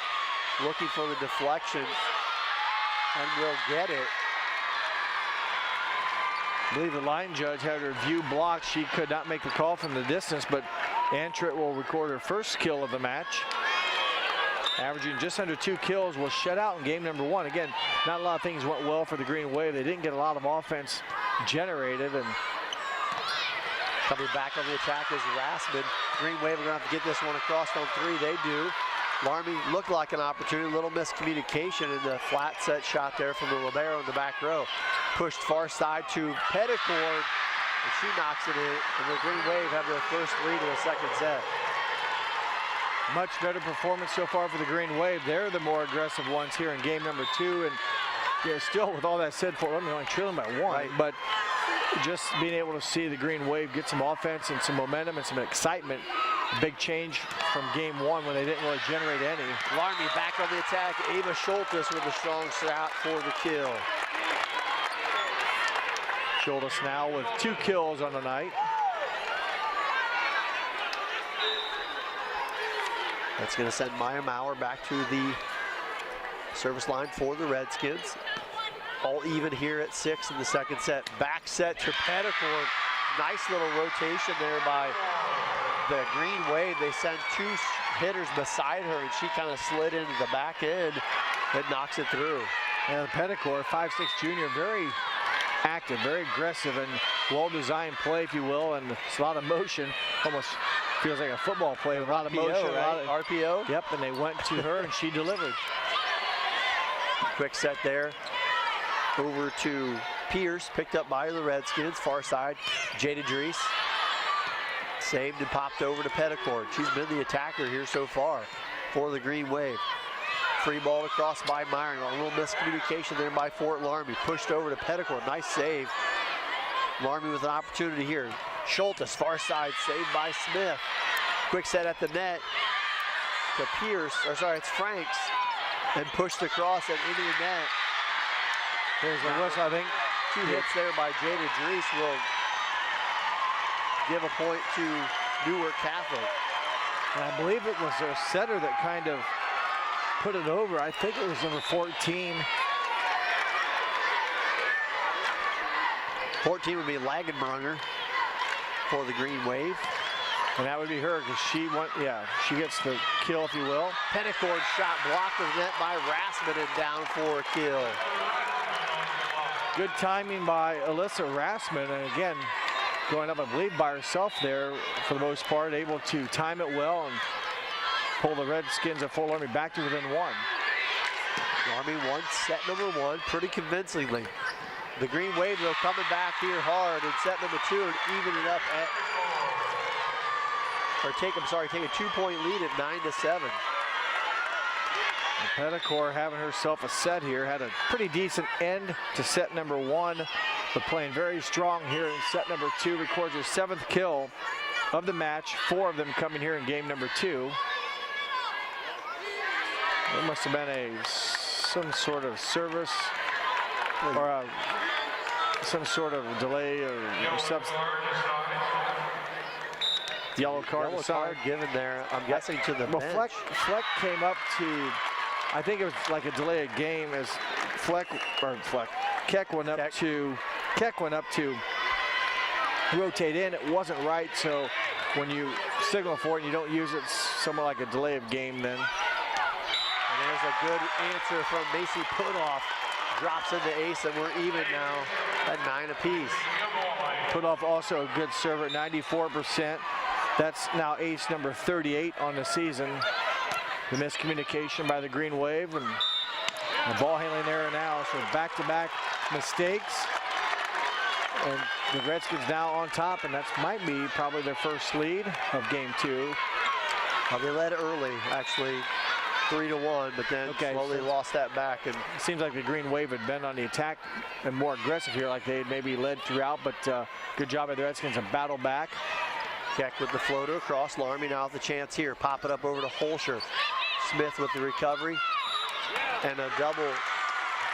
Looking for the deflection. And will get it. I believe the line judge had her view blocked. She could not make the call from the distance, but Antrit will record her first kill of the match. Averaging just under 2 kills, was shut out in game number 1. Again, not a lot of things went well for the Green Wave. They didn't get a lot of offense generated. And coming back on the attack is Rassman. Green Wave are going to have to get this one across on 3. They do. Loramie looked like an opportunity, a little miscommunication in the flat set shot there from the libero in the back row. Pushed far side to Petticord, and she knocks it in, and the Green Wave have their first lead in the second set. Much better performance so far for the Green Wave. They're the more aggressive ones here in game number 2, and yeah, still with all that said, Fort Loramie only trailing by 1, right. But just being able to see the Green Wave get some offense and some momentum and some excitement. Big change from game 1 when they didn't really generate any. Loramie back on the attack. Ava Schultz with a strong shot for the kill. Schultz now with 2 kills on the night. That's going to send Maya Maurer back to the service line for the Redskins. All even here at 6 in the second set. Back set to Petticord. Nice little rotation there by the Green Wave. They send 2 hitters beside her, and she kind of slid into the back end and knocks it through. And Petticord, 5'6" junior, very active, very aggressive, and well-designed play, if you will, and it's a lot of motion. Almost feels like a football play with a lot of motion. Right? RPO? Yep, and they went to her, and she delivered. Quick set there. Over to Pierce, picked up by the Redskins. Far side, Jada Drees. Saved and popped over to Petticord. She's been the attacker here so far for the Green Wave. Free ball across by Myron. A little miscommunication there by Fort Loramie. Pushed over to Petticord. Nice save. Loramie with an opportunity here. Schultz, far side, saved by Smith. Quick set at the net to Pierce. Or sorry, it's Franks. and pushed across and into the net. There's a whistle, I think. 2 hits there by Jada Dries will give a point to Newark Catholic. And I believe it was their setter that kind of put it over. I think it was number 14. 14 would be Lagenbrunger for the Green Wave. And that would be her because she gets the kill, if you will. Petticord shot blocked the net by Rassman and down for a kill. Good timing by Alyssa Rassman, and again, going up, I believe, by herself there for the most part, able to time it well and pull the Redskins of Fort Loramie back to within 1. Loramie won set number 1 pretty convincingly. The Green Wave, though, coming back here hard in set number 2 and even it up at, take a 2-point lead at 9-7. Petticord having herself a set here, had a pretty decent end to set number 1, but playing very strong here in set number 2, records her 7th kill of the match, 4 of them coming here in game number 2. There must have been some sort of service or some sort of delay or yellow card given there, I'm guessing, to the bench. Fleck came up to, I think it was like a delay of game as Keck went up to rotate in. It wasn't right, so when you signal for it and you don't use it, it's somewhat like a delay of game then. And there's a good answer from Macy Putoff. Drops into ace, and we're even now at 9 apiece. Putoff also a good server at 94%. That's now ace number 38 on the season. The miscommunication by the Green Wave and the ball handling error now, so back-to-back mistakes. And the Redskins now on top, and that might be probably their first lead of game 2. Well, they led early, actually, 3-1, but then slowly lost that back. And it seems like the Green Wave had been on the attack and more aggressive here, like they had maybe led throughout, but good job by the Redskins to battle back. Keck with the floater across. Loramie now with the chance here. Pop it up over to Holscher. Smith with the recovery. And a double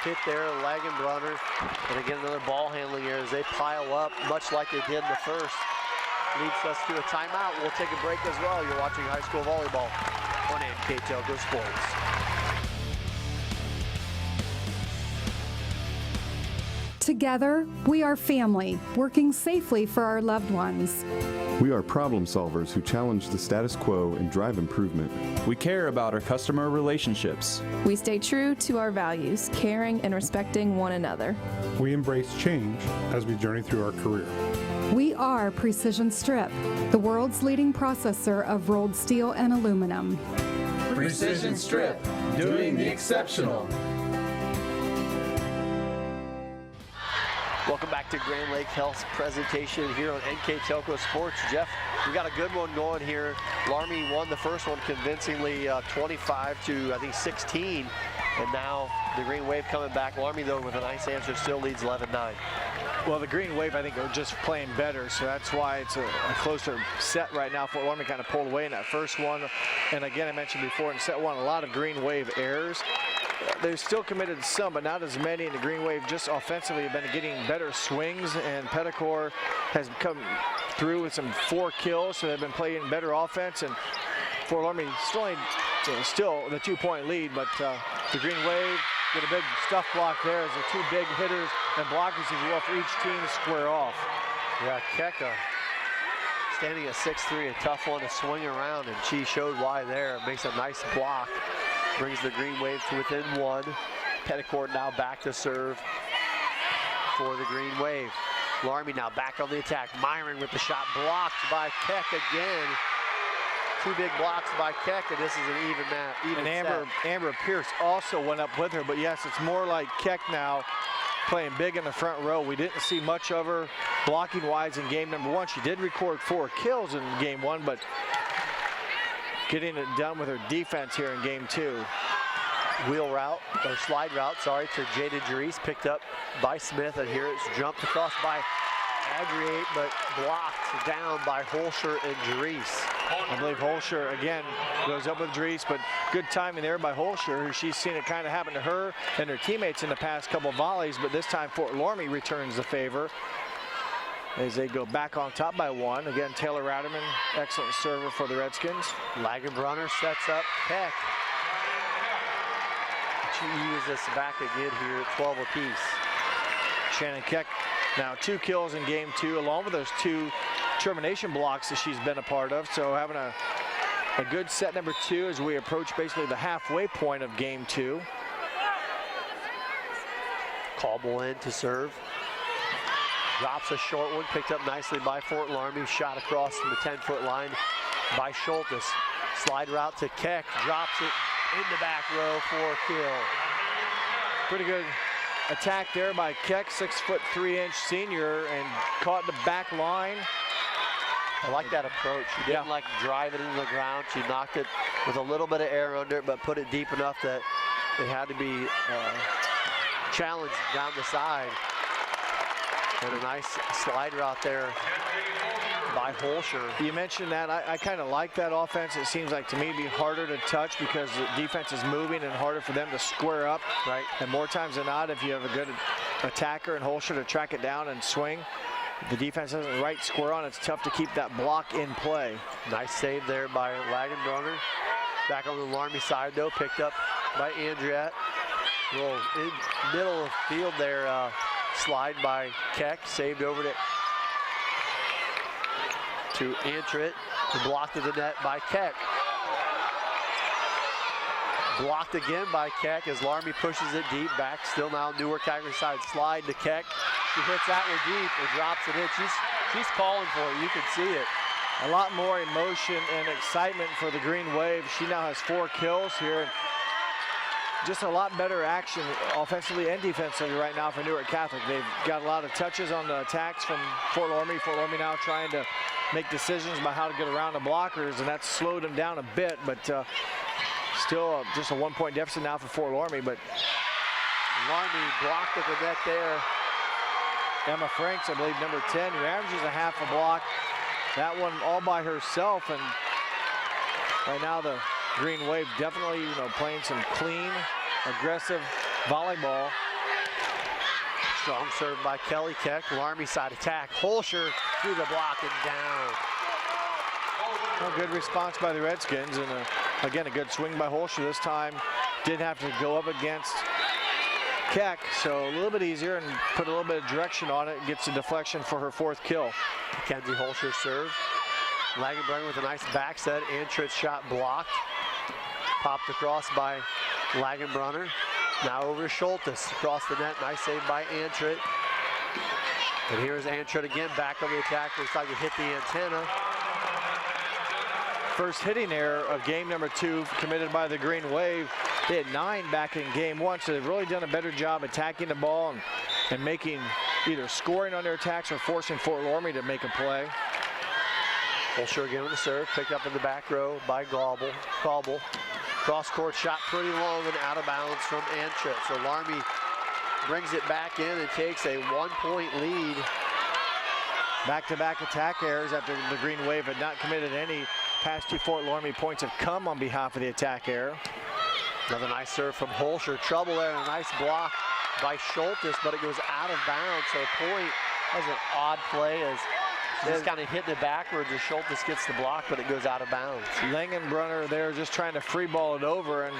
hit there, Lagenbrunner. And again, another ball handling error as they pile up, much like they did in the first. Leads us to a timeout. We'll take a break as well. You're watching high school volleyball on NKTelco Sports. Together, we are family, working safely for our loved ones. We are problem solvers who challenge the status quo and drive improvement. We care about our customer relationships. We stay true to our values, caring and respecting one another. We embrace change as we journey through our career. We are Precision Strip, the world's leading processor of rolled steel and aluminum. Precision Strip, doing the exceptional. Welcome back to Grand Lake Health's presentation here on NKTelco Sports. Jeff, we got a good one going here. Loramie won the first one convincingly, 25 to, I think, 16. And now the Green Wave coming back. Loramie, though, with a nice answer, still leads 11-9. Well, the Green Wave, I think, are just playing better, so that's why it's a closer set right now. Fort Loramie kind of pulled away in that first one. And again, I mentioned before in set 1, a lot of Green Wave errors. They've still committed some, but not as many. And the Green Wave just offensively have been getting better swings, and Petticord has come through with some 4 kills, so they've been playing better offense. And Fort Loramie still the 2-point lead, but the Green Wave get a big stuff block there as the 2 big hitters and blockers, if you will, for each team to square off. Yeah, Keka standing at 6'3", a tough one to swing around, and she showed why there. Makes a nice block. Brings the Green Wave to within 1. Petticord now back to serve for the Green Wave. Loramie now back on the attack. Myron with the shot blocked by Keck again. 2 big blocks by Keck, and this is an even and Amber Pierce also went up with her, but yes, it's more like Keck now playing big in the front row. We didn't see much of her blocking-wise in game number 1. She did record 4 kills in game 1, but getting it done with her defense here in game 2. Slide route, to Jada Dries, picked up by Smith, and here it's jumped across by Aggregate, but blocked down by Holscher and Dries. I believe Holscher, again, goes up with Dries, but good timing there by Holscher, who she's seen it kind of happen to her and her teammates in the past couple volleys, but this time Fort Loramie returns the favor as they go back on top by one. Again, Taylor Ratterman, excellent server for the Redskins. Lagenbrunner sets up Keck. She eases this back again here at 12 apiece. Shannon Keck now 2 kills in game 2, along with those 2 termination blocks that she's been a part of. So having a good set number 2 as we approach basically the halfway point of game 2. Caldwell in to serve. Drops a short one, picked up nicely by Fort Loramie. Shot across from the 10-foot line by Schultes. Slide route to Keck, drops it in the back row for a kill. Pretty good attack there by Keck, 6'3" senior, and caught the back line. I like that approach. She didn't like drive it into the ground. She knocked it with a little bit of air under it, but put it deep enough that it had to be challenged down the side. And a nice slide route there by Holscher. You mentioned that. I kind of like that offense. It seems like to me to be harder to touch because the defense is moving and harder for them to square up. Right. And more times than not, if you have a good attacker and Holscher to track it down and swing, the defense doesn't right square on. It's tough to keep that block in play. Nice save there by Lagenbrunner. Back on the Loramie side though, picked up by Andriette. Little in middle of field there. Slide by Keck, saved over to Antrit, blocked to the net by Keck. Blocked again by Keck as Loramie pushes it deep back. Still now Newark Agri side slide to Keck. She hits that one deep and drops it in. She's calling for it. You can see it. A lot more emotion and excitement for the Green Wave. She now has 4 kills here. And just a lot better action offensively and defensively right now for Newark Catholic. They've got a lot of touches on the attacks from Fort Loramie. Fort Loramie now trying to make decisions about how to get around the blockers, and that's slowed them down a bit, but still just a 1-point deficit now for Fort Loramie. But Loramie blocked at the net there. Emma Franks, I believe, number 10, who averages a half a block. That one all by herself, and right now the Green Wave definitely, playing some clean, aggressive volleyball. Strong serve by Kelly Keck. Loramie side attack. Holscher through the block and down. Well, good response by the Redskins, and again, a good swing by Holscher this time. Did have to go up against Keck, so a little bit easier and put a little bit of direction on it. Gets a deflection for her 4th kill. Mackenzie Holscher serve. Lagenbrunner with a nice back set. Antrit's shot blocked. Popped across by Lagenbrunner. Now over to Schultes. Across the net. Nice save by Antrit. And here's Antrit again. Back on the attack. Looks like it hit the antenna. First hitting error of game number 2 committed by the Green Wave. They had 9 back in game 1, so they've really done a better job attacking the ball and making either scoring on their attacks or forcing Fort Loramie to make a play. Holscher again with the serve. Picked up in the back row by Gobble. Cross court shot pretty long and out of bounds from Antrit. So Loramie brings it back in and takes a 1-point lead. Back-to-back attack errors after the Green Wave had not committed any. Past 2 Fort Loramie points have come on behalf of the attack error. Another nice serve from Holscher. Trouble there and a nice block by Schultes, but it goes out of bounds. So point, that was an odd play as she's kind of hitting it backwards as Schultes gets the block, but it goes out of bounds. Langenbrunner there just trying to free ball it over, and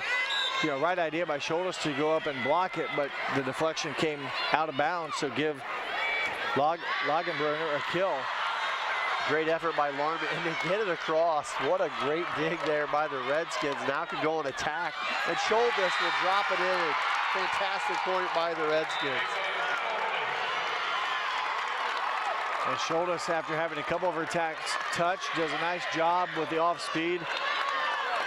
right idea by Schultes to go up and block it, but the deflection came out of bounds, so give Lagenbrunner a kill. Great effort by Loramie, and they get it across. What a great dig there by the Redskins. Now can go on attack, and Schultes will drop it in. Fantastic point by the Redskins. And Schultes, after having a couple of her attacks touched, does a nice job with the off-speed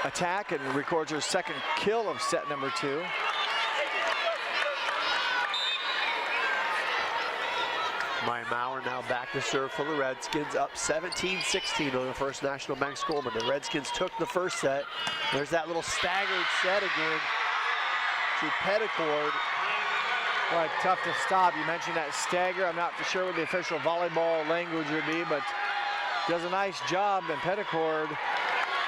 attack and records her 2nd kill of set number 2. Maya Maurer now back to serve for the Redskins, up 17-16 on the First National Bank scoreboard. The Redskins took the first set. There's that little staggered set again to Petticord. Well, tough to stop. You mentioned that stagger. I'm not for sure what the official volleyball language would be, but does a nice job. And Petticord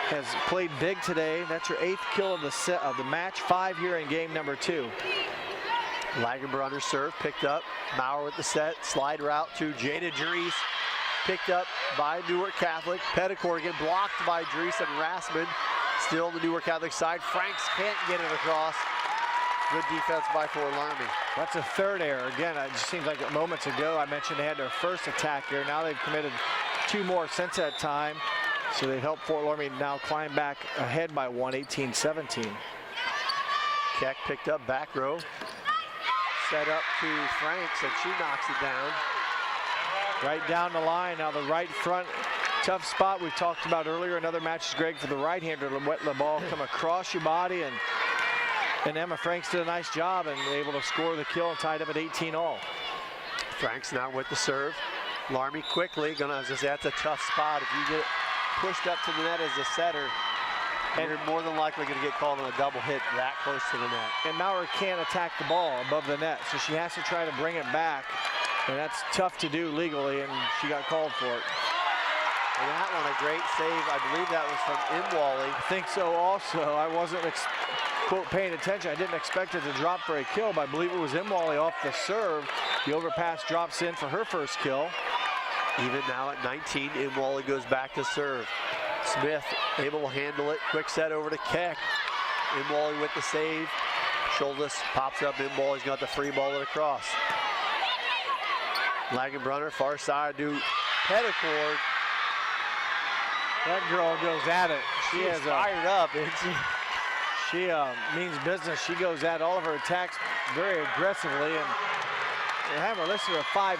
has played big today. That's her 8th kill of the match, 5 here in game number 2. Lagenbrunner serve picked up. Maurer with the set. Slide route to Jada Dries. Picked up by Newark Catholic. Petticord again blocked by Dries and Rassman. Still on the Newark Catholic side. Franks can't get it across. Good defense by Fort Loramie. That's a 3rd error. Again, it just seems like moments ago I mentioned they had their first attack here. Now they've committed 2 more since that time. So they've helped Fort Loramie now climb back ahead by 1, 18-17. Keck picked up back row. Set up to Franks, and she knocks it down. Right down the line. Now the right front, tough spot we've talked about earlier. Another match is Greg for the right-hander to let the ball come across your body, and Emma Franks did a nice job and able to score the kill and tied up at 18-all. Franks now with the serve. Loramie quickly gonna, as I say, that's a tough spot. If you get pushed up to the net as a setter, and you're more than likely going to get called on a double hit that close to the net. And Maurer can't attack the ball above the net, so she has to try to bring it back. And that's tough to do legally, and she got called for it. And that one, a great save. I believe that was from Imwally. I think so also. I wasn't, quote, paying attention. I didn't expect it to drop for a kill, but I believe it was Imwally off the serve. The overpass drops in for her first kill. Even now at 19, Imwally goes back to serve. Smith able to handle it. Quick set over to Keck. Imwally with the save. Schultes pops up. Imwally's got the free ball it across. Lagenbrunner far side to Petticord. That girl goes at it. She is fired up, isn't she? She means business. She goes at all of her attacks very aggressively, and they have her listed at 5'6",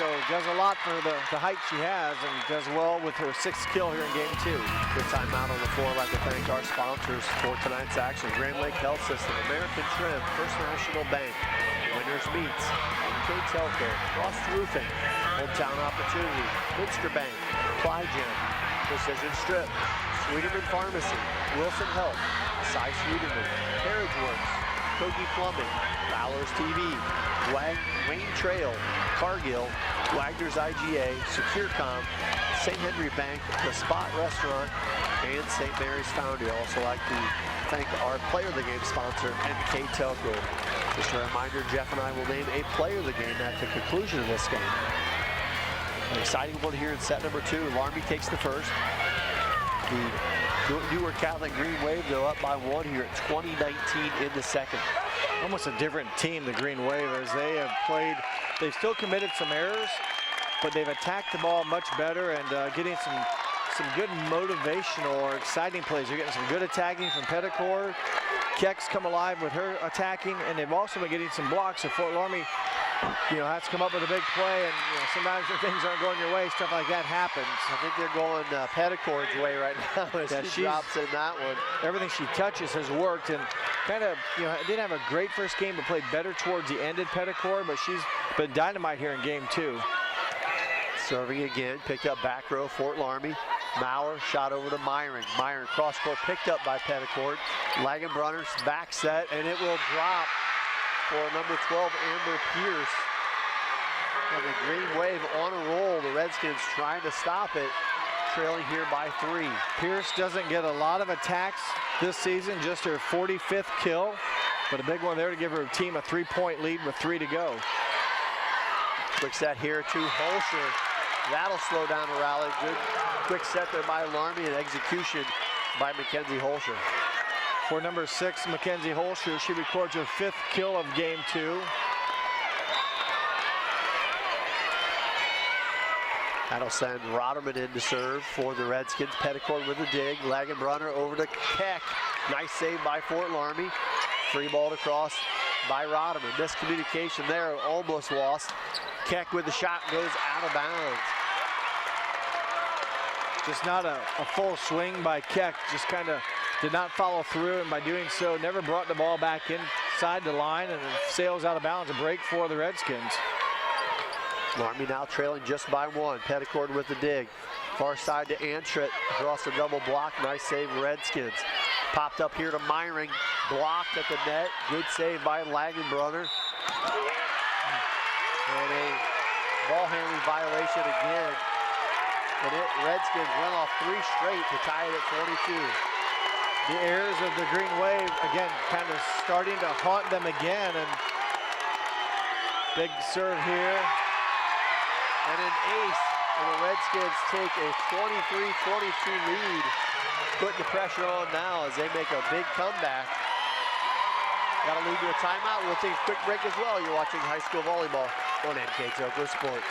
so does a lot for the height she has, and does well with her 6th kill here in game 2. Good timeout on the floor. I'd like to thank our sponsors for tonight's action: Grand Lake Health System, American Trim, First National Bank, Winners Meats, NKTelco, Frost Roofing, Hometown Opportunity, Minster Bank, Clygen, Precision Strip, Sweeterman Pharmacy, Wilson Health, Cy Sweeterman, Carriage Works, Kogi Plumbing, Fowler's TV, Wayne Trail, Cargill, Wagner's IGA, SecureCom, St. Henry Bank, The Spot Restaurant, and St. Mary's Foundry. I'd also like to thank our player of the game sponsor, NKTelco. Just a reminder, Jeff and I will name a player of the game at the conclusion of this game. An exciting one here in set number 2. Loramie takes the first. The Newark Catholic Green Wave go up by 1 here at 20-19 in the second. Almost a different team, the Green Wave, as they have played. They've still committed some errors, but they've attacked the ball much better and getting some good motivational or exciting plays. They're getting some good attacking from Petticord. Keck's come alive with her attacking, and they've also been getting some blocks. So Fort Loramie, has to come up with a big play, and sometimes when things aren't going your way, stuff like that happens. I think they're going Petticord's way right now as she drops in that one. Everything she touches has worked, and kind of, didn't have a great first game, but played better towards the end at Petticord, but she's been dynamite here in game 2. Serving again, picked up back row, Fort Loramie. Maurer shot over to Myron. Myron cross court picked up by Petticord. Lagenbrunner's back set, and it will drop for number 12, Amber Pierce. And the Green Wave on a roll. The Redskins trying to stop it, trailing here by 3. Pierce doesn't get a lot of attacks this season, just her 45th kill, but a big one there to give her team a 3-point lead with 3 to go. Quick set here to Holscher. That'll slow down the rally. Good quick set there by Loramie and execution by Mackenzie Holscher. For number 6, Mackenzie Holscher, she records her 5th kill of game 2. That'll send Rotterman in to serve for the Redskins. Petticord with a dig. Lagenbrunner over to Keck. Nice save by Fort Loramie. Free ball across by Rotterman. Miscommunication there, almost lost. Keck with the shot goes out of bounds. Just not a full swing by Keck, just kind of did not follow through, and by doing so, never brought the ball back inside the line, and it sails out of bounds, a break for the Redskins. Loramie now trailing just by 1. Petticord with the dig. Far side to Antrit, across the double block, nice save Redskins. Popped up here to Myring, blocked at the net, good save by Lagenbrunner. And a ball handling violation again. And Redskins run off 3 straight to tie it at 22. The errors of the Green Wave, again, kind of starting to haunt them again. And big serve here. And an ace. And the Redskins take a 23-22 lead. Putting the pressure on now as they make a big comeback. Got to lead to a timeout. We'll take a quick break as well. You're watching high school volleyball on NKTelco Sports.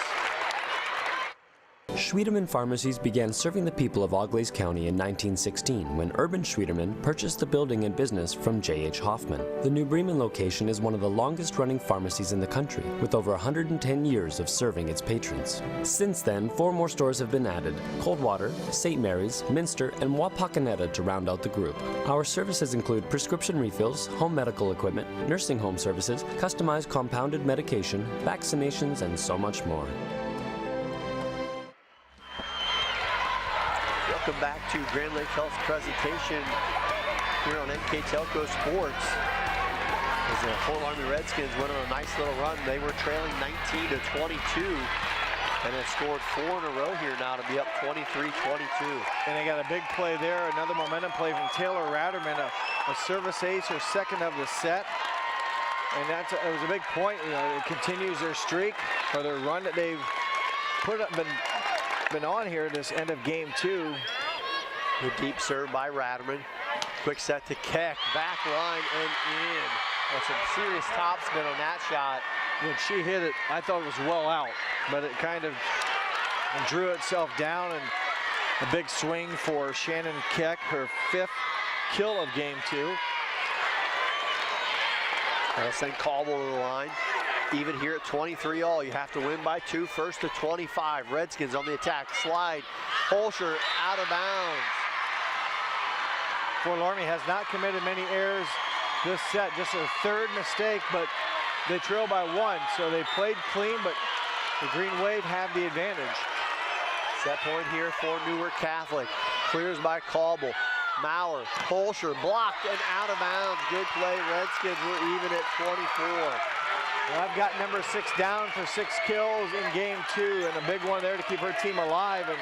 Schwiedemann Pharmacies began serving the people of Auglaize County in 1916 when Urban Schwiedemann purchased the building and business from J.H. Hoffman. The New Bremen location is one of the longest-running pharmacies in the country, with over 110 years of serving its patrons. Since then, 4 more stores have been added: Coldwater, St. Mary's, Minster, and Wapakoneta to round out the group. Our services include prescription refills, home medical equipment, nursing home services, customized compounded medication, vaccinations, and so much more. Welcome back to Grand Lake Health's presentation here on NKTelco Sports. As the Fort Loramie Redskins went on a nice little run. They were trailing 19-22 and have scored 4 in a row here now to be up 23-22. And they got a big play there, another momentum play from Taylor Ratterman, a service ace, her second of the set. And it was a big point. You know, it continues their streak or their run that they've been on here this end of game 2. The deep serve by Ratterman. Quick set to Keck, back line and in. That's some serious topspin on that shot. When she hit it, I thought it was well out, but it kind of drew itself down, and a big swing for Shannon Keck, her 5th kill of game 2. That'll send Caldwell to the line. Even here at 23-all, you have to win by 2, first to 25. Redskins on the attack, slide. Holscher out of bounds. Fort Loramie has not committed many errors this set, just their 3rd mistake, but they trail by 1, so they played clean, but the Green Wave have the advantage. Set point here for Newark Catholic. Clears by Caldwell. Maurer, Holscher blocked and out of bounds. Good play. Redskins were even at 24. Well, I've got number 6 down for 6 kills in game 2, and a big one there to keep her team alive, and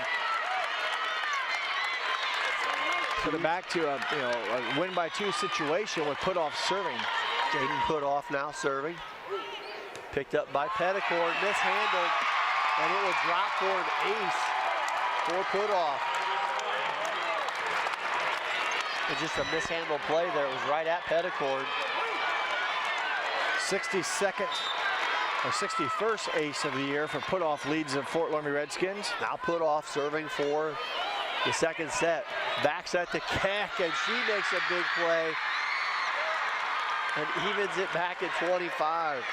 put it back to a win by 2 situation with Putoff serving. Jaden Putoff now serving. Picked up by Petticord, mishandled, and it will drop for an ace for Putoff. It's just a mishandled play there. It was right at Petticord. 62nd or 61st ace of the year for Putoff leads the Fort Loramie Redskins. Now Putoff serving for the 2nd set. Back set to Keck, and she makes a big play and evens it back at 25.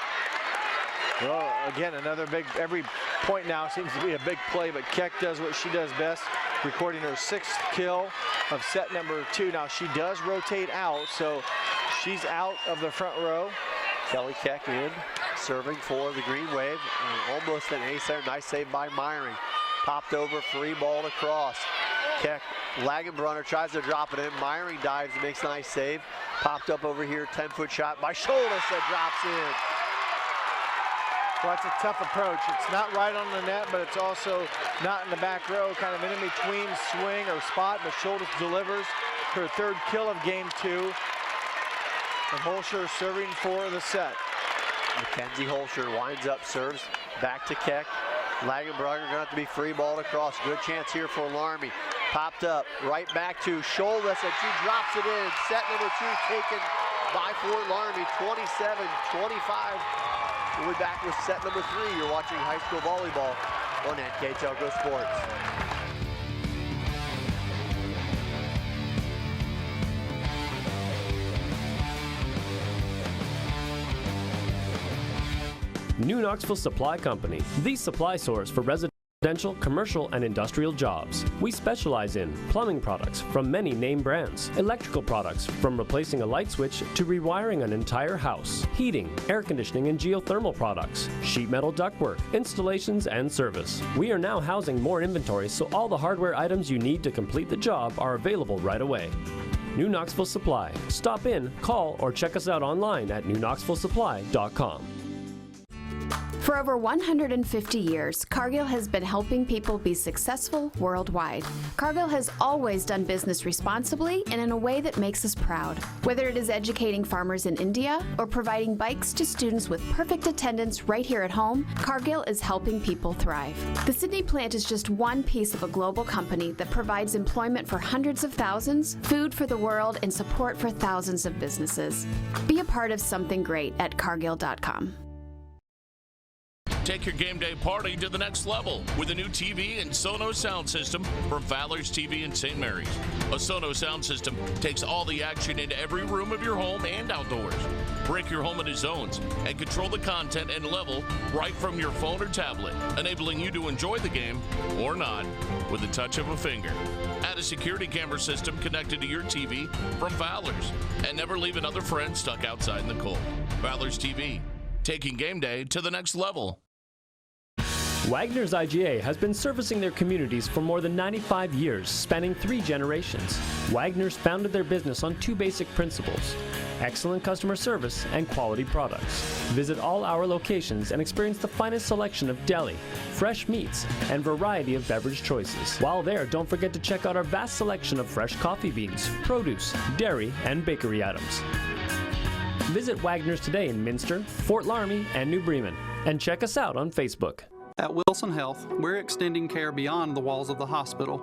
Well, again, another big, every point now seems to be a big play, but Keck does what she does best, recording her 6th kill of set number 2. Now she does rotate out, so she's out of the front row. Kelly Keck in, serving for the Green Wave. And almost an ace there. Nice save by Myring. Popped over, free ball to cross. Keck, Lagenbrunner tries to drop it in. Myring dives and makes a nice save. Popped up over here, 10-foot shot by Scholas that drops in. Well, that's a tough approach. It's not right on the net, but it's also not in the back row, kind of in between swing or spot, but Scholas delivers her 3rd kill of game 2. And Holscher serving for the set. Mackenzie Holscher winds up, serves back to Keck. Lagenbrunner gonna have to be free ball across. Good chance here for Loramie. Popped up, right back to Scholas, and she drops it in. Set number 2 taken by Fort Loramie, 27-25. We'll be back with set number 3. You're watching high school volleyball on NKTelco Sports. New Knoxville Supply Company, the supply source for residential, commercial, and industrial jobs. We specialize in plumbing products from many name brands, electrical products from replacing a light switch to rewiring an entire house, heating, air conditioning, and geothermal products, sheet metal ductwork, installations, and service. We are now housing more inventory, so all the hardware items you need to complete the job are available right away. New Knoxville Supply. Stop in, call, or check us out online at newknoxvillesupply.com. For over 150 years, Cargill has been helping people be successful worldwide. Cargill has always done business responsibly and in a way that makes us proud. Whether it is educating farmers in India or providing bikes to students with perfect attendance right here at home, Cargill is helping people thrive. The Sydney plant is just one piece of a global company that provides employment for hundreds of thousands, food for the world, and support for thousands of businesses. Be a part of something great at Cargill.com. Take your game day party to the next level with a new TV and Sonos sound system from Fowler's TV in St. Mary's. A Sonos sound system takes all the action into every room of your home and outdoors. Break your home into zones and control the content and level right from your phone or tablet, enabling you to enjoy the game or not with the touch of a finger. Add a security camera system connected to your TV from Fowler's, and never leave another friend stuck outside in the cold. Fowler's TV, taking game day to the next level. Wagner's IGA has been servicing their communities for more than 95 years, spanning 3 generations. Wagner's founded their business on 2 basic principles: excellent customer service and quality products. Visit all our locations and experience the finest selection of deli, fresh meats, and variety of beverage choices. While there, don't forget to check out our vast selection of fresh coffee beans, produce, dairy, and bakery items. Visit Wagner's today in Minster, Fort Loramie, and New Bremen, and check us out on Facebook. At Wilson Health, we're extending care beyond the walls of the hospital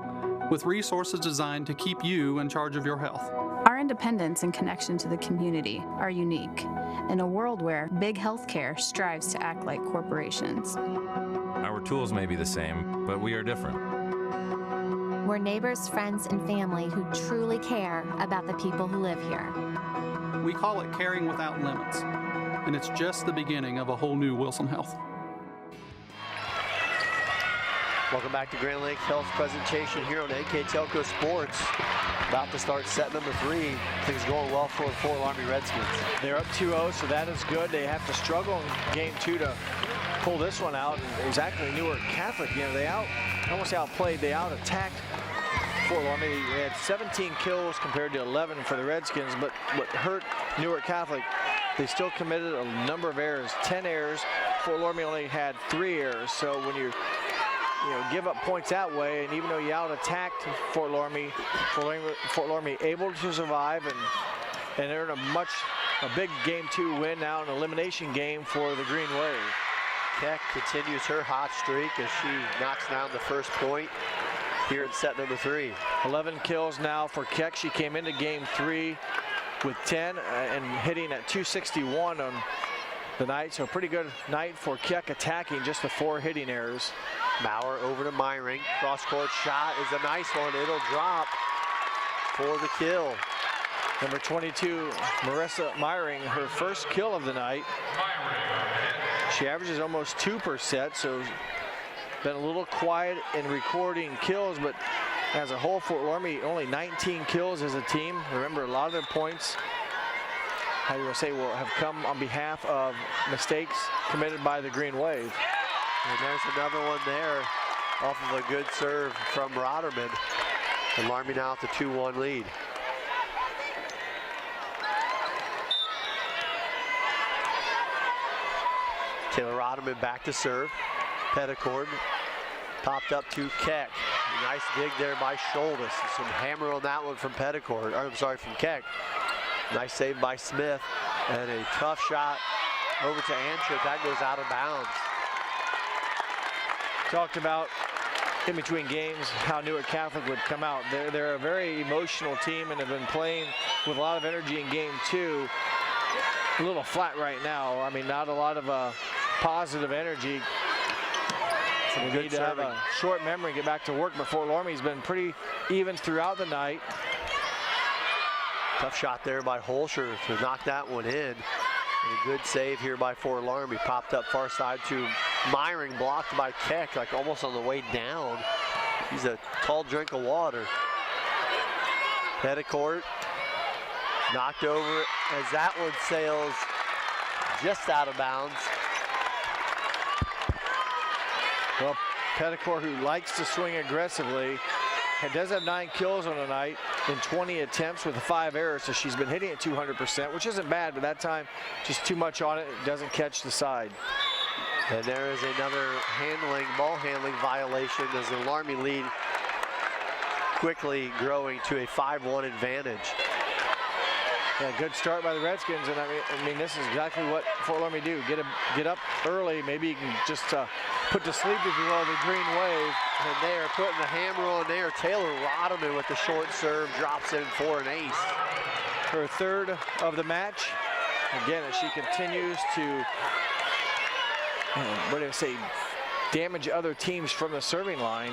with resources designed to keep you in charge of your health. Our independence and connection to the community are unique in a world where big healthcare strives to act like corporations. Our tools may be the same, but we are different. We're neighbors, friends, and family who truly care about the people who live here. We call it caring without limits, and it's just the beginning of a whole new Wilson Health. Welcome back to Grand Lake Health presentation here on NKTelco Sports. About to start set number 3. Things going well for the Fort Loramie Redskins. They're up 2-0, so that is good. They have to struggle in game 2 to pull this one out. And exactly Newark Catholic, they almost outplayed. They out-attacked Fort Loramie. They had 17 kills compared to 11 for the Redskins, but what hurt Newark Catholic, they still committed a number of errors, 10 errors. Fort Loramie only had 3 errors, so when you give up points that way, and even though you out-attacked Fort Loramie able to survive and earn a big game 2 win now, an elimination game for the Green Wave. Keck continues her hot streak as she knocks down the first point here in set number 3. 11 kills now for Keck. She came into game 3 with 10 and hitting at 261 on the night, so a pretty good night for Keck, attacking just the 4 hitting errors. Bauer over to Myring. Cross-court shot is a nice one. It'll drop for the kill. Number 22, Marissa Myring, her first kill of the night. She averages almost 2 per set, so been a little quiet in recording kills, but as a whole, Fort Loramie only 19 kills as a team. Remember, a lot of their points, will have come on behalf of mistakes committed by the Green Wave. And there's another one there off of a good serve from Rotterman. And Loramie now with the 2-1 lead. Taylor Rotterman back to serve. Petticord popped up to Keck. Nice dig there by Sholdis. Some hammer on that one from Petticord, or I'm sorry, from Keck. Nice save by Smith. And a tough shot over to Antrip. That goes out of bounds. Talked about in between games how Newark Catholic would come out. They're a very emotional team and have been playing with a lot of energy in game 2. A little flat right now. I mean, not a lot of positive energy. So we need to have a short memory and get back to work, but Fort Loramie's been pretty even throughout the night. Tough shot there by Holscher to knock that one in. And a good save here by Fort Loramie. Popped up far side to Myring, blocked by Keck, like almost on the way down. He's a tall drink of water. Petticord knocked over as that one sails just out of bounds. Well, Petticord, who likes to swing aggressively, does have 9 kills on the night in 20 attempts with 5 errors, so she's been hitting at 200%, which isn't bad, but that time just too much on it. It doesn't catch the side. And there is another ball handling violation as the Loramie lead quickly growing to a 5-1 advantage. Yeah, good start by the Redskins, and I mean this is exactly what Fort Loramie do. Get up early. Maybe you can just put to sleep, if you will, the Green Wave. And they are putting the hammer on there. Taylor Rodeman with the short serve drops in for an ace. Her third of the match. Again, as she continues to, what do I say, damage other teams from the serving line.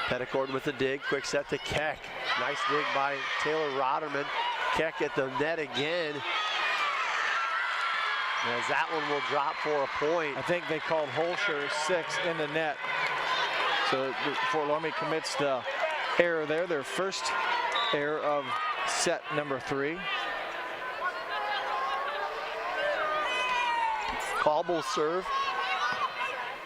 Petticord with the dig, quick set to Keck. Nice dig by Taylor Rodeman. Keck at the net again. As that one will drop for a point. I think they called Holscher 6 in the net. So Fort Loramie commits the error there, their first error of set number 3. Cobble serve.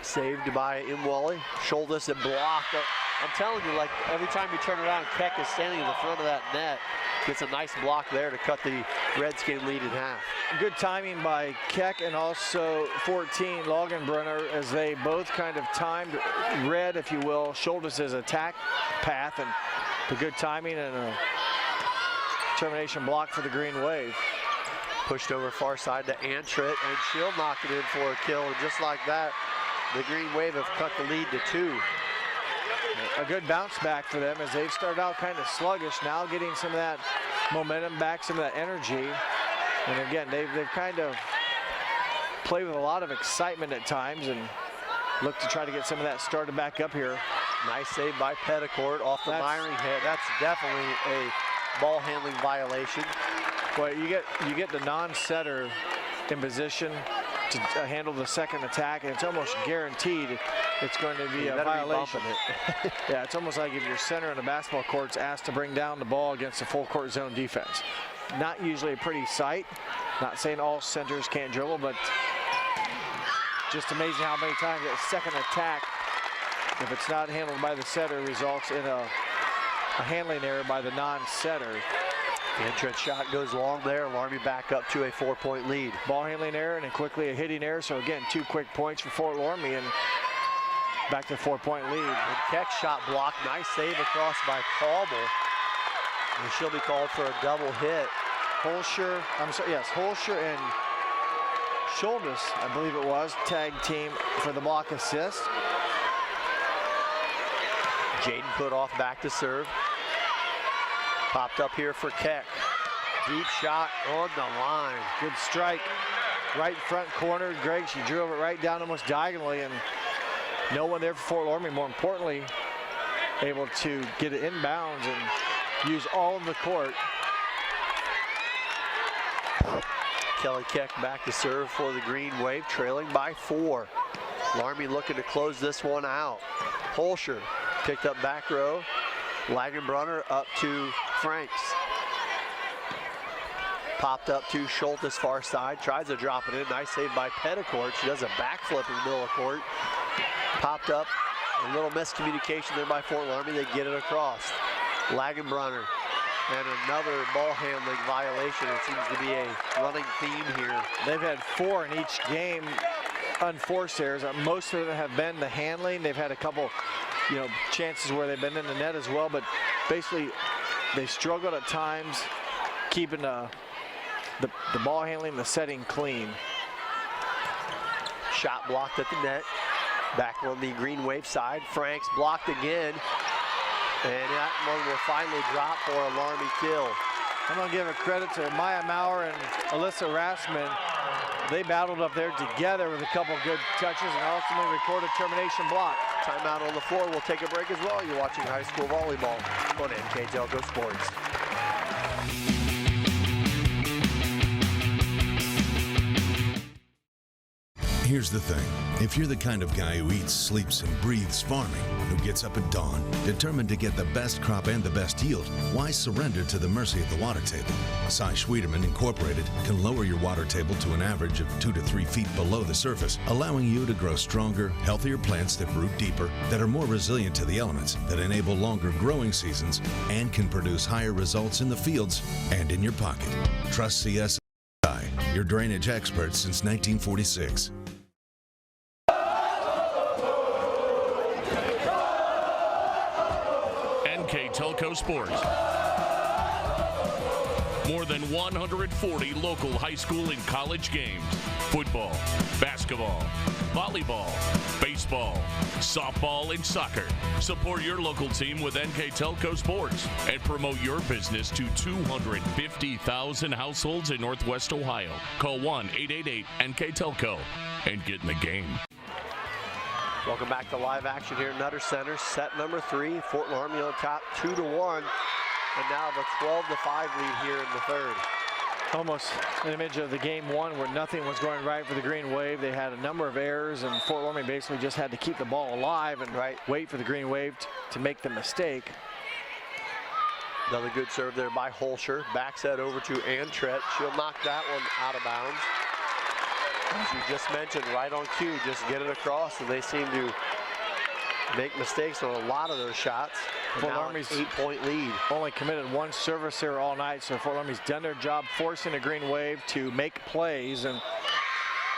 Saved by Imwally. Shoulders and blocked. I'm telling you, like every time you turn around, Keck is standing in the front of that net. Gets a nice block there to cut the Redskin lead in half. Good timing by Keck and also 14 Logenbrunner as they both kind of timed, read, if you will, Schultes' attack path, and the good timing and a termination block for the Green Wave. Pushed over far side to Antrit, and she'll knock it in for a kill. And just like that, the Green Wave have cut the lead to 2. A good bounce back for them as they've started out kind of sluggish, now getting some of that momentum back, some of that energy. And again, they've kind of played with a lot of excitement at times and look to try to get some of that started back up here. Nice save by Petticord off the Myring head. That's definitely a ball handling violation. Well, you get the non-setter in position to handle the second attack, and it's almost guaranteed it's going to be a violation. Yeah, it's almost like if your center in a basketball court's asked to bring down the ball against a full court zone defense. Not usually a pretty sight. Not saying all centers can't dribble, but just amazing how many times that second attack, if it's not handled by the setter, results in a handling error by the non-setter. Antrit shot goes long there. Loramie back up to a 4-point lead. Ball handling error and then quickly a hitting error. So again, 2 quick points for Fort Loramie and back to 4-point lead. And Keck shot blocked. Nice save across by Cauble. And she'll be called for a double hit. Holscher, Holscher and Schultes, I believe it was, tag team for the block assist. Jaden put off back to serve. Popped up here for Keck. Deep shot on the line. Good strike. Right front corner. Greg, she drove it right down almost diagonally, and no one there for Fort Loramie. More importantly, able to get it inbounds and use all of the court. Kelly Keck back to serve for the Green Wave, trailing by 4. Loramie looking to close this one out. Holscher picked up back row. Lagenbrunner up to Franks. Popped up to Schultes far side. Tries to drop it in. Nice save by Petticord. She does a backflip in the middle of court. Popped up. A little miscommunication there by Fort Loramie. They get it across. Lagenbrunner. And another ball handling violation. It seems to be a running theme here. They've had 4 in each game unforced errors. Most of them have been the handling. They've had a couple chances where they've been in the net as well, but basically they struggled at times keeping the ball handling, the setting clean. Shot blocked at the net. Back on the Green Wave side. Franks blocked again. And that one will finally drop for a Loramie kill. I'm going to give a credit to Maya Maurer and Alyssa Rassman. They battled up there together with a couple good touches and ultimately recorded termination block. Timeout on the floor. We'll take a break as well. You're watching high school volleyball on NKTelco Sports. Here's the thing. If you're the kind of guy who eats, sleeps, and breathes farming, who gets up at dawn, determined to get the best crop and the best yield, why surrender to the mercy of the water table? Cy Schwieterman Incorporated can lower your water table to an average of 2 to 3 feet below the surface, allowing you to grow stronger, healthier plants that root deeper, that are more resilient to the elements, that enable longer growing seasons, and can produce higher results in the fields and in your pocket. Trust CSI, your drainage experts since 1946. NKTelco Sports. More than 140 local high school and college games. Football, basketball, volleyball, baseball, softball, and soccer. Support your local team with NKTelco Sports and promote your business to 250,000 households in Northwest Ohio. Call 1-888-NKTelco and get in the game. Welcome back to live action here at Nutter Center. Set number 3, Fort Loramie on top 2-1. And now the 12-5 lead here in the third. Almost an image of the game one where nothing was going right for the Green Wave. They had a number of errors, and Fort Loramie basically just had to keep the ball alive and wait for the Green Wave to make the mistake. Another good serve there by Holscher. Back set over to Antret. She'll knock that one out of bounds. As you just mentioned, right on cue, just get it across, and they seem to make mistakes on a lot of those shots. Fort Loramie's 8-point lead. Only committed one service here all night, so Fort Loramie's done their job forcing the Green Wave to make plays, and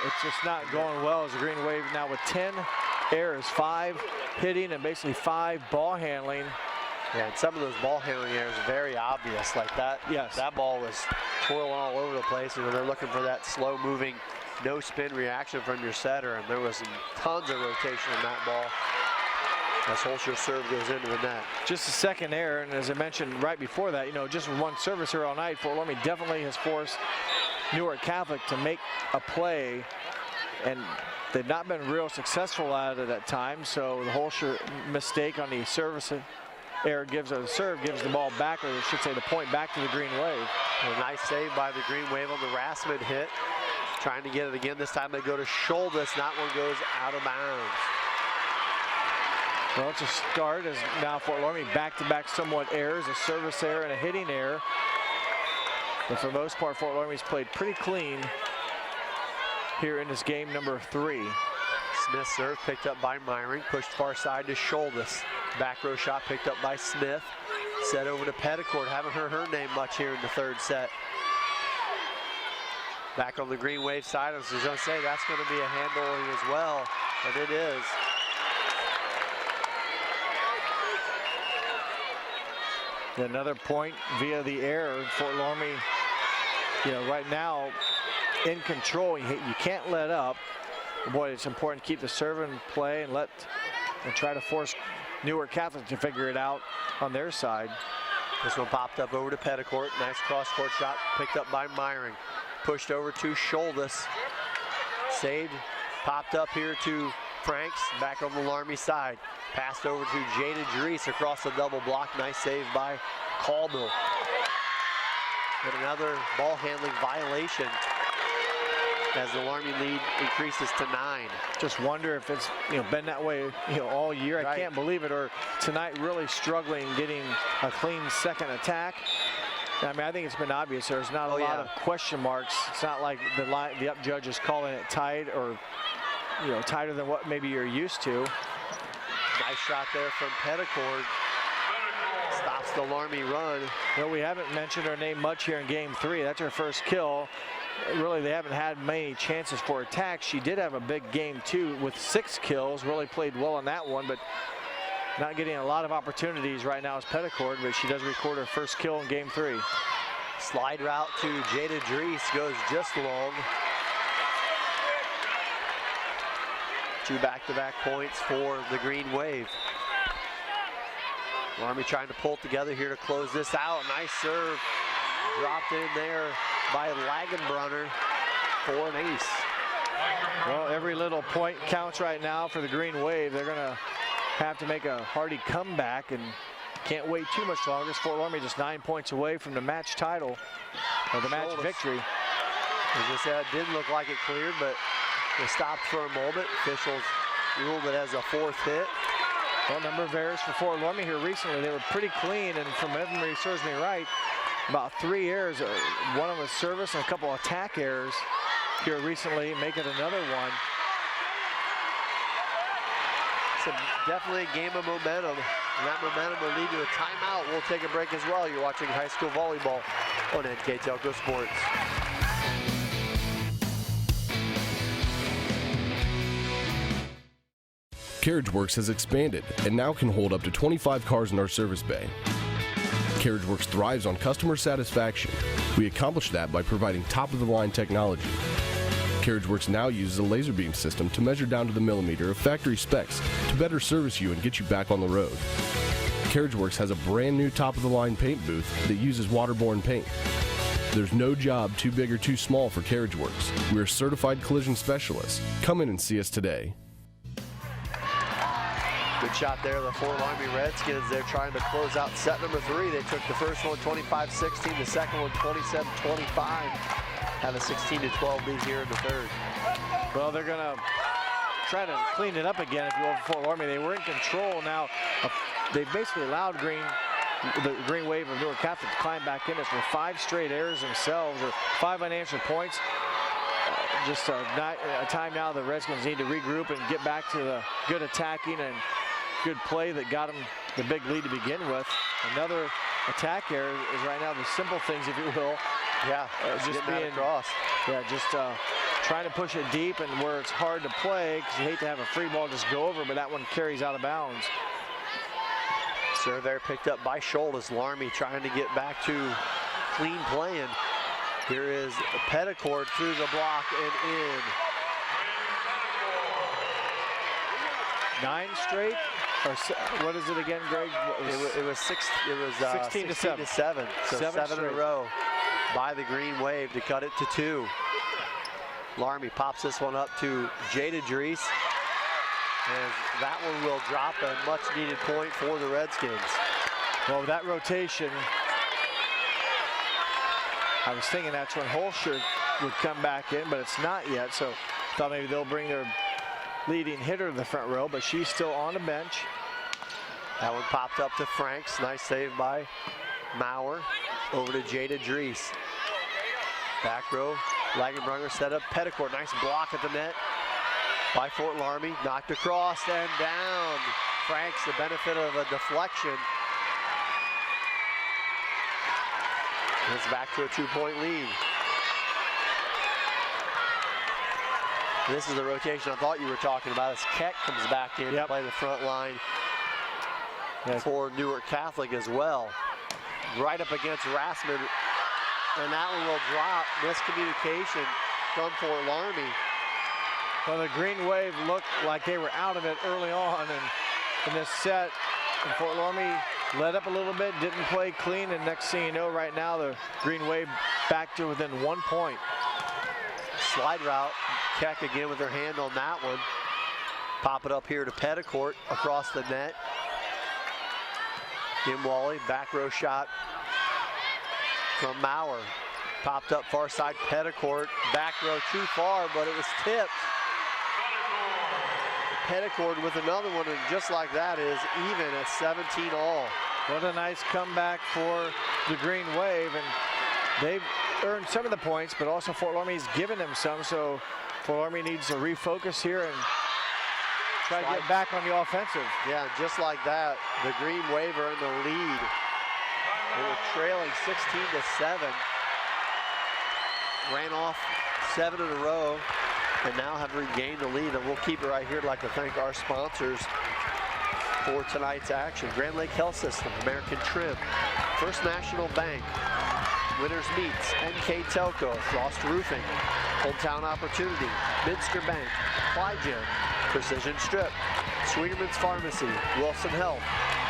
it's just not going well as the Green Wave now with 10 errors, 5 hitting and basically 5 ball handling. Yeah, and some of those ball handling errors are very obvious, like that. Yes. That ball was twirling all over the place, and they're looking for that slow-moving, no-spin reaction from your setter, and there was tons of rotation in that ball. As Holscher's serve goes into the net. Just a second error, and as I mentioned right before that, just one service here all night, Fort Loramie definitely has forced Newark Catholic to make a play, and they've not been real successful at it at times, so the Holscher mistake on the service error gives the ball back, or I should say the point back to the Green Wave. A nice save by the Green Wave on the Rassman hit. Trying to get it again. This time they go to Shouldes. That one goes out of bounds. Well, it's a start as now Fort Loramie back-to-back somewhat errors, a service error and a hitting error. But for the most part, Fort Loramie's played pretty clean here in this game number 3. Smith's serve picked up by Myring, pushed far side to Shouldes. Back row shot picked up by Smith. Set over to Petticourt. Haven't heard her name much here in the third set. Back on the Green Wave side, I was just going to say that's going to be a handling as well, and it is. Another point via the error. Fort Loramie, right now in control. You can't let up. Boy, it's important to keep the serve in play and try to force Newark Catholic to figure it out on their side. This one popped up over to Petticourt. Nice cross-court shot picked up by Myring. Pushed over to Shouldes. Saved, popped up here to Franks, back on the Loramie side. Passed over to Jada Dries across the double block. Nice save by Caldwell. And another ball handling violation as the Loramie lead increases to 9. Just wonder if it's been that way all year. I can't believe it. Or tonight really struggling getting a clean second attack. I mean, I think it's been obvious. There's not a lot of question marks. It's not like the up judge is calling it tight or tighter than what maybe you're used to. Nice shot there from Petticourt. Stops the Loramie run. We haven't mentioned her name much here in game 3. That's her first kill. Really, they haven't had many chances for attack. She did have a big game 2 with 6 kills. Really played well in that one, but not getting a lot of opportunities right now is Petticourt, but she does record her first kill in game 3. Slide route to Jada Dries goes just long. 2 back-to-back points for the Green Wave. Loramie trying to pull together here to close this out. Nice serve. Dropped in there by Lagenbrunner for an ace. Well, every little point counts right now for the Green Wave. They're going to have to make a hearty comeback and can't wait too much longer. As Fort Loramie just 9 points away from the match title, or the match victory. As I said, it didn't look like it cleared, but they stopped for a moment. Officials ruled it as a 4th hit. Well, a number of errors for Fort Loramie here recently. They were pretty clean, and from memory serves me right, about 3 errors. One of them was service and a couple attack errors here recently, make it another one. It's definitely a game of momentum, and that momentum will lead to a timeout. We'll take a break as well. You're watching high school volleyball on NKTelco Sports. CarriageWorks has expanded and now can hold up to 25 cars in our service bay. CarriageWorks thrives on customer satisfaction. We accomplish that by providing top-of-the-line technology. CarriageWorks now uses a laser beam system to measure down to the millimeter of factory specs to better service you and get you back on the road. CarriageWorks has a brand new top-of-the-line paint booth that uses waterborne paint. There's no job too big or too small for CarriageWorks. We're certified collision specialists. Come in and see us today. Good shot there, the Fort Loramie Redskins. They're trying to close out set number 3. They took the first one 25-16, the second one 27-25. Have a 16-12 lead here in the third. Well, they're going to try to clean it up again, if you will, for Fort Loramie. They were in control now. They've basically allowed the Green Wave of Newark Catholic to climb back in. It's for 5 straight errors themselves, or 5 unanswered points. Just a time now the Redskins need to regroup and get back to the good attacking and good play that got them the big lead to begin with. Another attack error is right now the simple things, if you will. Yeah, just being across. Yeah, just trying to push it deep and where it's hard to play, because you hate to have a free ball just go over, but that one carries out of bounds. Serve there picked up by Schultz. Loramie trying to get back to clean playing. Here is Petticord through the block and in. 9 straight? Or what is it again, Greg? It was 16 to 7. So 7 in a row by the Green Wave to cut it to 2. Loramie pops this one up to Jada Dries. And that one will drop a much needed point for the Redskins. Well, with that rotation, I was thinking that's when Holscher would come back in, but it's not yet. So thought maybe they'll bring their leading hitter to the front row, but she's still on the bench. That one popped up to Franks. Nice save by Maurer. Over to Jada Dries. Back row, Lagenbrunger set up. Petticord, nice block at the net by Fort Loramie. Knocked across and down. Franks, the benefit of a deflection. It's back to a 2-point lead. This is the rotation I thought you were talking about as Keck comes back in to play the front line for Newark Catholic as well. Right up against Rassman, and that one will drop. Miscommunication from Fort Loramie. Well, the Green Wave looked like they were out of it early on in this set. And Fort Loramie led up a little bit, didn't play clean, and next thing you know, right now, the Green Wave back to within 1 point. Slide route, Keck again with her hand on that one. Pop it up here to Petticord across the net. Kim Wally, back row shot from Maurer. Popped up far side, Petticord, back row too far, but it was tipped. Petticord with another one, and just like that is even at 17 all. What a nice comeback for the Green Wave, and they've earned some of the points, but also Fort Loramie's given them some, so Fort Loramie needs to refocus here and try to get back on the offensive. Yeah, just like that, the Green Wave are in the lead. They were trailing 16-7. Ran off 7 in a row and now have regained the lead. And we'll keep it right here. I'd like to thank our sponsors for tonight's action. Grand Lake Health System, American Trim, First National Bank, Winners Meats, NKTelco, Frost Roofing, Hometown Opportunity, Minster Bank, Clygen, Precision Strip, Sweeterman's Pharmacy, Wilson Health,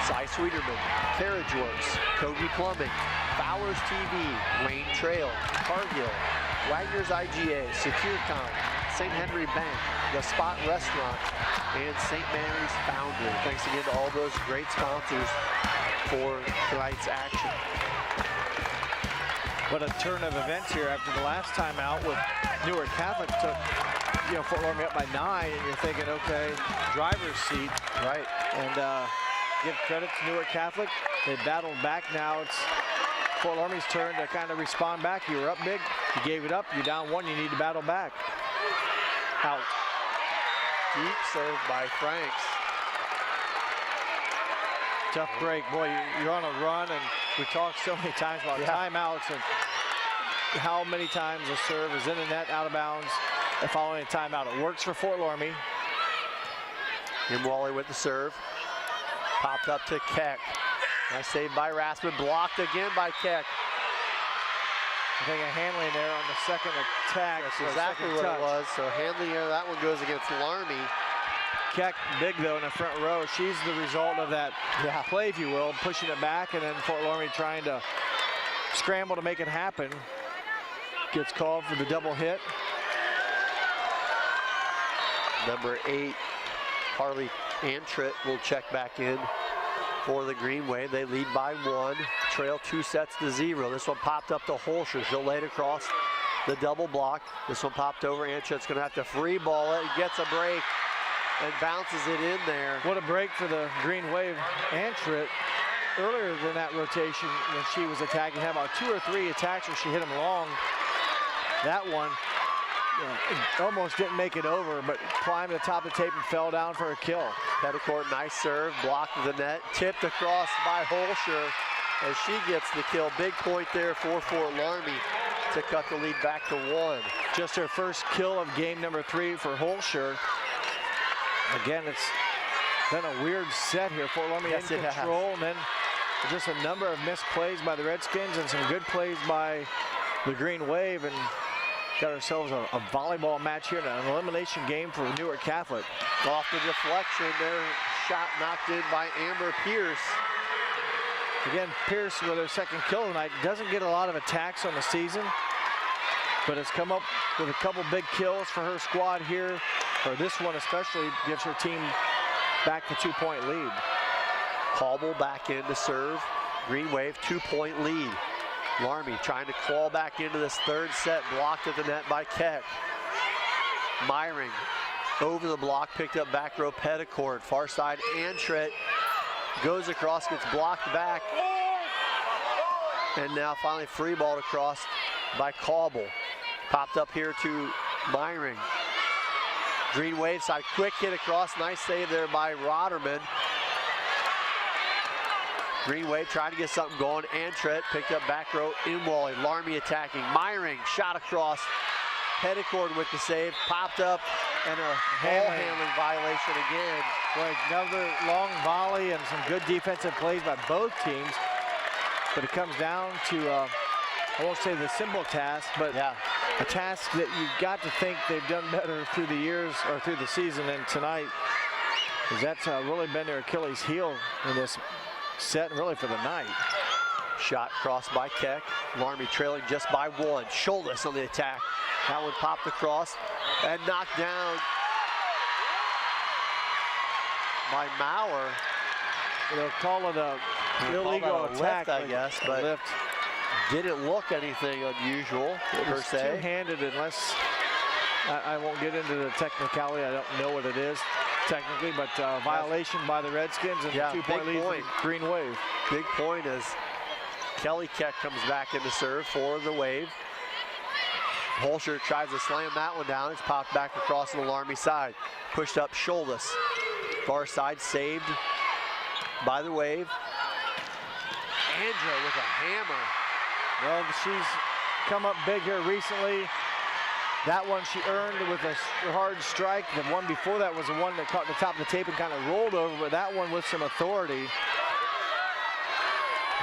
Cy Sweeterman, CarriageWorks, Kogi Plumbing, Bowers TV, Wayne Trail, Cargill, Wagner's IGA, SecureCom, St. Henry Bank, The Spot Restaurant, and St. Mary's Foundry. Thanks again to all those great sponsors for tonight's action. What a turn of events here after the last time out with Newark Catholic took Fort Loramie up by 9, and you're thinking, okay, driver's seat. Right. And give credit to Newark Catholic. They battled back now. It's Fort Loramie's turn to kind of respond back. You were up big, you gave it up, you're down 1, you need to battle back. Out. Deep serve by Franks. Tough break. Boy, you're on a run, and we talked so many times about timeouts and how many times a serve is in the net, out of bounds, and following a timeout. It works for Fort Loramie. Wally with the serve. Popped up to Keck. Nice save by Rasmussen. Blocked again by Keck. I think a handling there on the second attack. That's exactly what it was. So handling there, that one goes against Loramie. Keck big though in the front row. She's the result of that play, if you will, pushing it back, and then Fort Loramie trying to scramble to make it happen. Gets called for the double hit. Number 8, Harley Antrit will check back in for the Green Wave. They lead by 1, trail 2 sets to 0. This one popped up to Holscher. She'll lay it across the double block. This one popped over. Antrit's going to have to free ball it. Gets a break and bounces it in there. What a break for the Green Wave. Antrit, earlier than that rotation when she was attacking, had about 2 or 3 attacks where she hit them long. That one, almost didn't make it over, but climbed to the top of the tape and fell down for a kill. Petticourt, nice serve, blocked the net, tipped across by Holscher as she gets the kill. Big point there for Fort Loramie to cut the lead back to 1. Just her first kill of game number 3 for Holscher. Again, it's been a weird set here. Fort Loramie in control, and then just a number of missed plays by the Redskins and some good plays by the Green Wave, and got ourselves a volleyball match here, an elimination game for Newark Catholic. Off the deflection, their shot knocked in by Amber Pierce. Again, Pierce with her second kill tonight doesn't get a lot of attacks on the season, but has come up with a couple big kills for her squad here, or this one especially gives her team back the 2-point lead. Hobble back in to serve. Green Wave 2-point lead. Loramie trying to claw back into this third set, blocked at the net by Keck. Myring over the block, picked up back row Petticourt. Far side, Antrit goes across, gets blocked back. And now finally free balled across by Cauble. Popped up here to Myring. Green Wave side, quick hit across, nice save there by Rotterman. Green Wave trying to get something going. Antrit picked up back row in Wally. Loramie attacking. Myring shot across. Petticourt with the save. Popped up and a ball handling violation again. Boy, another long volley and some good defensive plays by both teams. But it comes down to, I won't say the simple task, but a task that you've got to think they've done better through the years or through the season than tonight. Because that's really been their Achilles heel in this set and really for the night. Shot crossed by Keck. Loramie trailing just by 1. Scholdes on the attack. That one popped across and knocked down by Maurer. They'll call it a illegal attack, lift, I guess, but lift. Didn't look anything unusual per se. Two-handed, unless I won't get into the technicality. I don't know what it is technically, but violation by the Redskins and 2-point lead for the Green Wave. Big point as Kelly Keck comes back into serve for the Wave. Holscher tries to slam that one down. It's popped back across the Loramie side. Pushed up Scholdes. Far side saved by the Wave. Andra with a hammer. Well, she's come up big here recently. That one she earned with a hard strike. The one before that was the one that caught the top of the tape and kind of rolled over, but that one with some authority.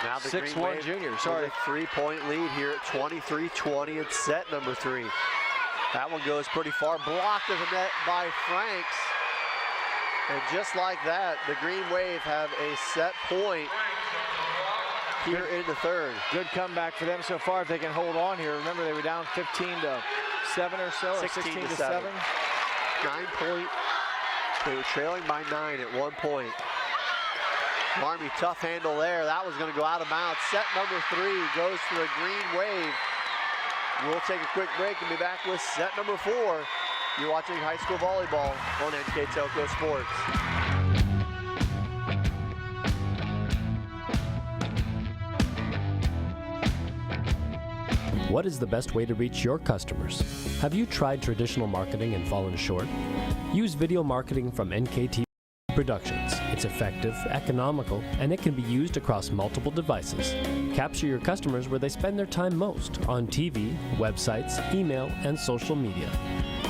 Now the 6-1 junior, sorry. A 3-point lead here at 23-20 in set number 3. That one goes pretty far, blocked at the net by Franks. And just like that, the Green Wave have a set point here in the third. Good comeback for them so far if they can hold on here. Remember, they were down 15-7 or so, 16 to 7. 9-point. They were trailing by 9 at 1 point. Loramie tough handle there. That was going to go out of bounds. Set number 3 goes to the Green Wave. We'll take a quick break and be back with set number 4. You're watching high school volleyball on NKTelco Sports. What is the best way to reach your customers? Have you tried traditional marketing and fallen short? Use video marketing from NKT Productions. It's effective, economical, and it can be used across multiple devices. Capture your customers where they spend their time most, on TV, websites, email, and social media.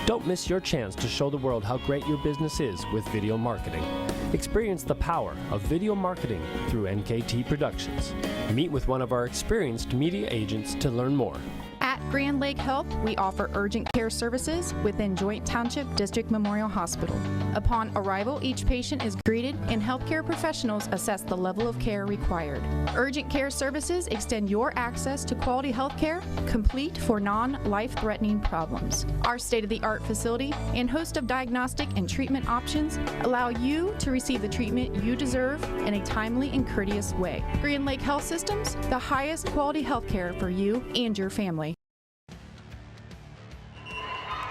Don't miss your chance to show the world how great your business is with video marketing. Experience the power of video marketing through NKT Productions. Meet with one of our experienced media agents to learn more. At Grand Lake Health, we offer urgent care services within Joint Township District Memorial Hospital. Upon arrival, each patient is greeted and healthcare professionals assess the level of care required. Urgent care services extend your access to quality health care, complete for non-life-threatening problems. Our state-of-the-art facility and host of diagnostic and treatment options allow you to receive the treatment you deserve in a timely and courteous way. Grand Lake Health Systems, the highest quality health care for you and your family.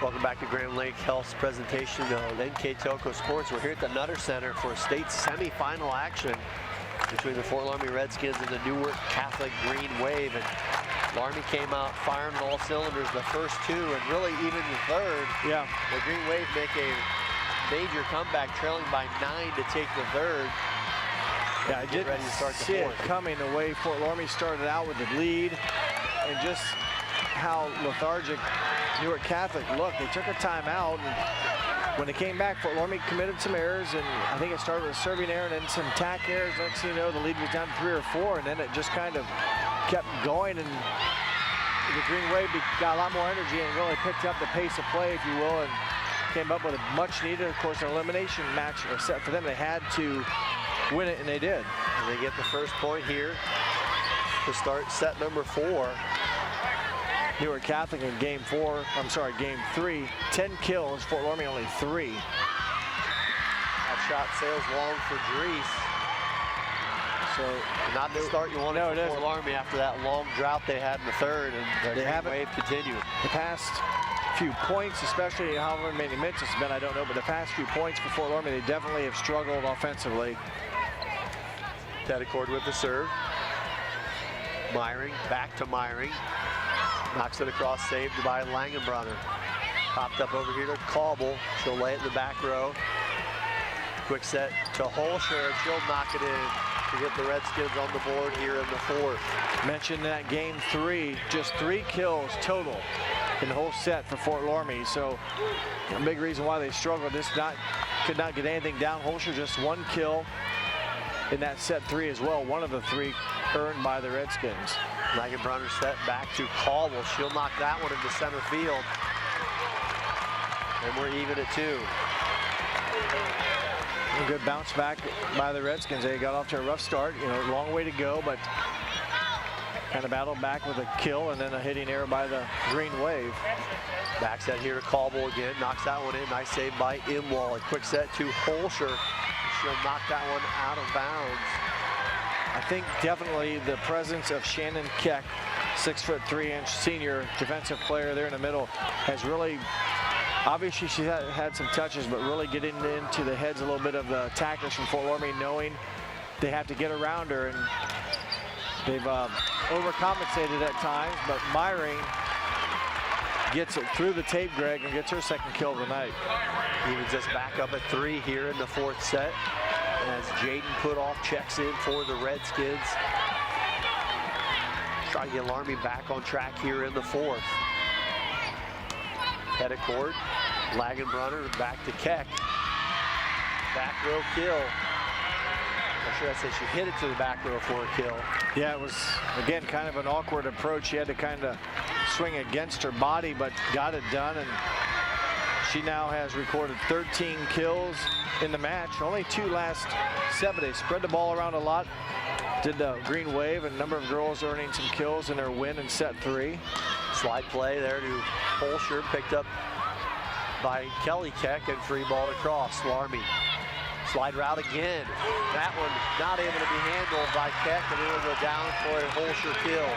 Welcome back to Grand Lake Health's presentation on NKTelco Sports. We're here at the Nutter Center for state semifinal action between the Fort Loramie Redskins and the Newark Catholic Green Wave. And Loramie came out firing on all cylinders the first two, and really even the third. Yeah. The Green Wave make a major comeback, trailing by 9 to take the third. Yeah, I didn't ready to start see the it fourth. coming the way Fort Loramie started out with the lead, and just how lethargic Newark Catholic looked. They took a timeout, and when they came back, Fort Loramie committed some errors, and I think it started with a serving error and then some tack errors. Next thing you know, the lead was down to 3 or 4, and then it just kind of kept going, and the Green Wave got a lot more energy and really picked up the pace of play, if you will, and came up with a much needed, of course, an elimination match or set for them. They had to win it, and they did. And they get the first point here to start set number 4. Newark Catholic in game 3, 10 kills, Fort Loramie only 3. That shot sails long for Drees. So not the start you wanted for Fort Loramie after that long drought they had in the third, and the Green Wave continued. The past few points, especially however many minutes it's been, I don't know, but the past few points for Fort Loramie, they definitely have struggled offensively. Tedicord with the serve. Myring, back to Myring. Knocks it across, saved by Langenbrunner. Popped up over here to Cauble. She'll lay it in the back row. Quick set to Holscher, and she'll knock it in to get the Redskins on the board here in the fourth. Mentioned that game 3, just 3 kills total in the whole set for Fort Loramie. So a big reason why they struggled. Could not get anything down. Holscher just 1 kill in that set 3 as well. One of the 3 earned by the Redskins. Langenbrunner set back to Caldwell. She'll knock that one into center field. And we're even at 2. A good bounce back by the Redskins. They got off to a rough start, long way to go, but kind of battled back with a kill and then a hitting error by the Green Wave. Back set here to Caldwell again. Knocks that one in. Nice save by Imwall. A quick set to Holscher. She'll knock that one out of bounds. I think definitely the presence of Shannon Keck, 6'3" senior defensive player there in the middle, has really, obviously she had some touches, but really getting into the heads a little bit of the attackers from Fort Loramie, knowing they have to get around her, and they've overcompensated at times, but Myring gets it through the tape, Greg, and gets her second kill of the night. Evens us back up at 3 here in the fourth set, as Jaden Putoff checks in for the Redskins. Try to get Loramie back on track here in the fourth. Tedicord, Langenbrunner, back to Keck. Back row kill. I'm sure I said she hit it to the back row for a kill. Yeah, it was, again, kind of an awkward approach. She had to kind of swing against her body, but got it done, and she now has recorded 13 kills in the match. Only 2 last 7. They spread the ball around a lot. Did the Green Wave, and a number of girls earning some kills in their win in set 3. Slide play there to Holscher, picked up by Kelly Keck, and free ball across. Loramie. Slide route again. That one not able to be handled by Keck, and it will go down for a Holscher kill.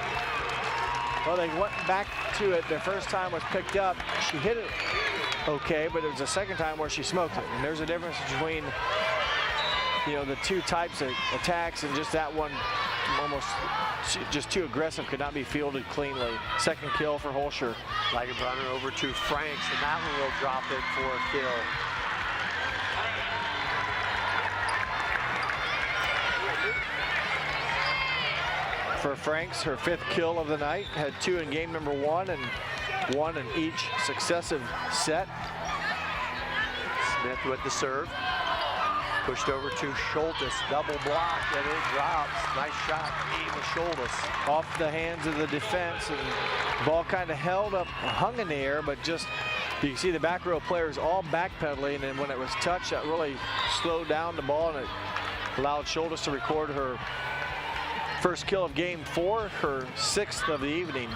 Well, they went back to it. The first time was picked up. She hit it okay, but it was the second time where she smoked it. And there's a difference between, the 2 types of attacks, and just that one almost just too aggressive, could not be fielded cleanly. Second kill for Holscher. Langenbrunner over to Franks, and that one will drop in for a kill. For Franks, her 5th kill of the night, had 2 in game number 1, and one in each successive set. Smith with the serve. Pushed over to Schultes, double block, and it drops. Nice shot, Eve Schultes. Off the hands of the defense, and the ball kind of held up, hung in the air, but just, you can see the back row players all backpedaling, and when it was touched, that really slowed down the ball, and it allowed Schultes to record her first kill of game 4, her 6th of the evening.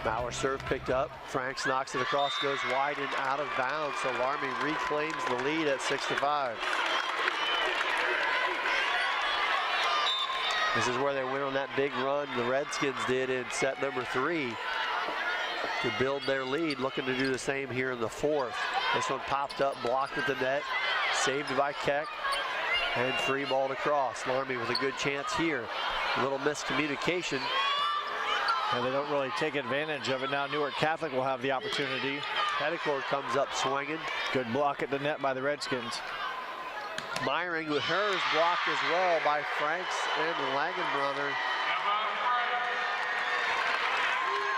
Bauer serve picked up. Franks knocks it across, goes wide and out of bounds. So Loramie reclaims the lead at 6-5. This is where they went on that big run the Redskins did in set number 3 to build their lead, looking to do the same here in the 4th. This one popped up, blocked at the net, saved by Keck, and free balled across. Loramie with a good chance here. A little miscommunication. And they don't really take advantage of it. Now Newark Catholic will have the opportunity. Petticord comes up swinging. Good block at the net by the Redskins. Myring with hers blocked as well by Franks and Langenbrunner.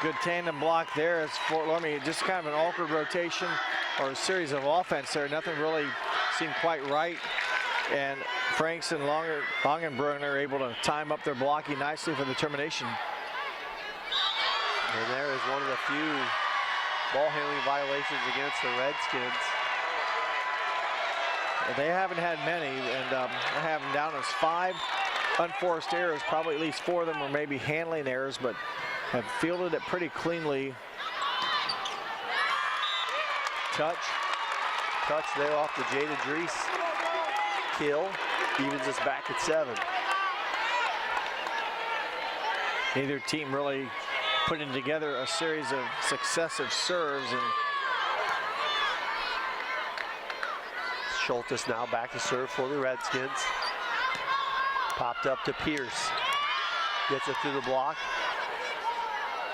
Good tandem block there as Fort Loramie. Just kind of an awkward rotation or a series of offense there. Nothing really seemed quite right. And Franks and Langenbrunner are able to time up their blocking nicely for the termination. And there is one of the few ball handling violations against the Redskins. They haven't had many, and I have them down as 5 unforced errors. Probably at least 4 of them were maybe handling errors, but have fielded it pretty cleanly. Touch there off the Jada Drees kill. Evens us back at 7. Neither team really putting together a series of successive serves, and Schultes now back to serve for the Redskins. Popped up to Pierce. Gets it through the block.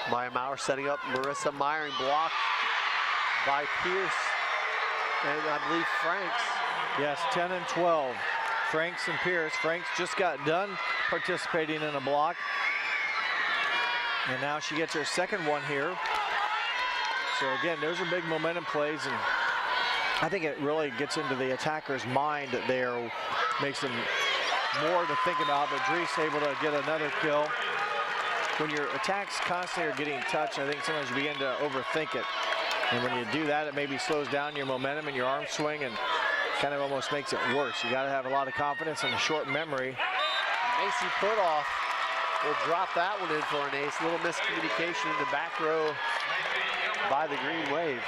Maya Maurer setting up Marissa Myring, blocked by Pierce. And I believe Franks. Yes, 10 and 12. Franks and Pierce. Franks just got done participating in a block. And now she gets her second one here. So again, those are big momentum plays, and I think it really gets into the attacker's mind that there, makes them more to think about, but Drees able to get another kill. When your attacks constantly are getting touched, I think sometimes you begin to overthink it. And when you do that, it maybe slows down your momentum and your arm swing and kind of almost makes it worse. You got to have a lot of confidence and a short memory. Macy Putoff will drop that one in for an ace. A little miscommunication in the back row by the Green Wave.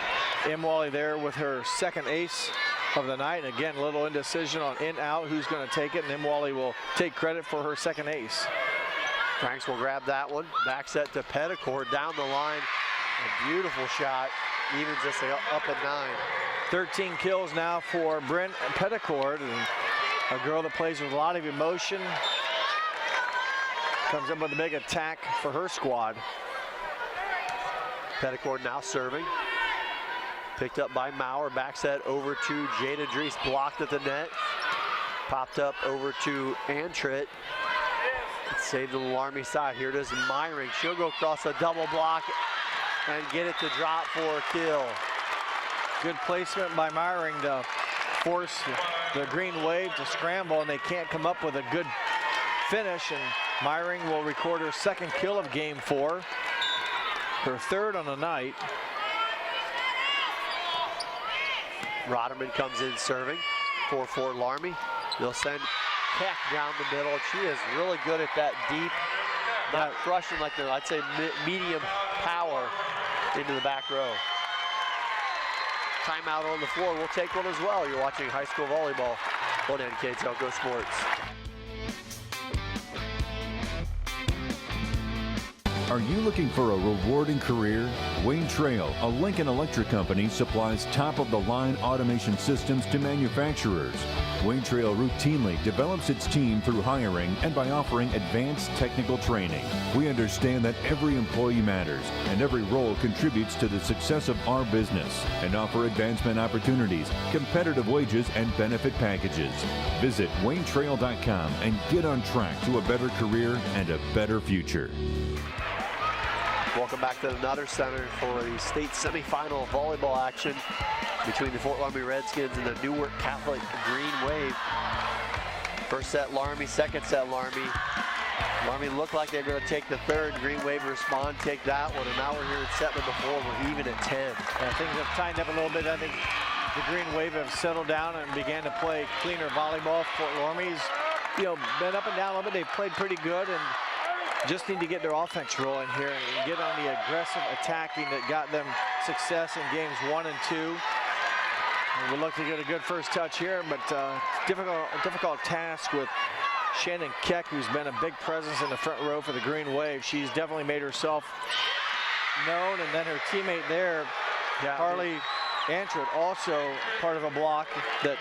Wally there with her second ace of the night. And again, a little indecision on in out, who's going to take it, and Wally will take credit for her second ace. Franks will grab that one. Back set to Petticord down the line. A beautiful shot. Evens us up at 9. 13 kills now for Brent Petticord, and a girl that plays with a lot of emotion. Comes up with a big attack for her squad. Petticord now serving. Picked up by Maurer. Back set over to Jada Drees. Blocked at the net. Popped up over to Antrit. Saved on the Loramie side. Here it is, Myring. She'll go across a double block and get it to drop for a kill. Good placement by Myring to force the Green Wave to scramble, and they can't come up with a good finish. And Myring will record her second kill of game 4, her third on the night. Roderman comes in serving for Loramie. They'll send Keck down the middle. She is really good at that deep, not crushing like the, I'd say, medium power into the back row. Timeout on the floor. We'll take one as well. You're watching high school volleyball on NKTelco Sports. Are you looking for a rewarding career? Wayne Trail, a Lincoln Electric company, supplies top-of-the-line automation systems to manufacturers. Wayne Trail routinely develops its team through hiring and by offering advanced technical training. We understand that every employee matters and every role contributes to the success of our business and offer advancement opportunities, competitive wages, and benefit packages. Visit WayneTrail.com and get on track to a better career and a better future. Welcome back to the Nutter Center for the state semifinal volleyball action between the Fort Loramie Redskins and the Newark Catholic Green Wave. First set Loramie, second set Loramie. Loramie looked like they're going to take the third. Green Wave respond, take that one, and now we're here at set number 4. We're even at 10. Yeah, things have tightened up a little bit. I think the Green Wave have settled down and began to play cleaner volleyball. Fort Loramie's, been up and down a little bit. They've played pretty good and just need to get their offense rolling here and get on the aggressive attacking that got them success in games 1 and 2. And we'll look to get a good first touch here, but difficult task with Shannon Keck, who's been a big presence in the front row for the Green Wave. She's definitely made herself known, and then her teammate there, Harley Antrid, also part of a block that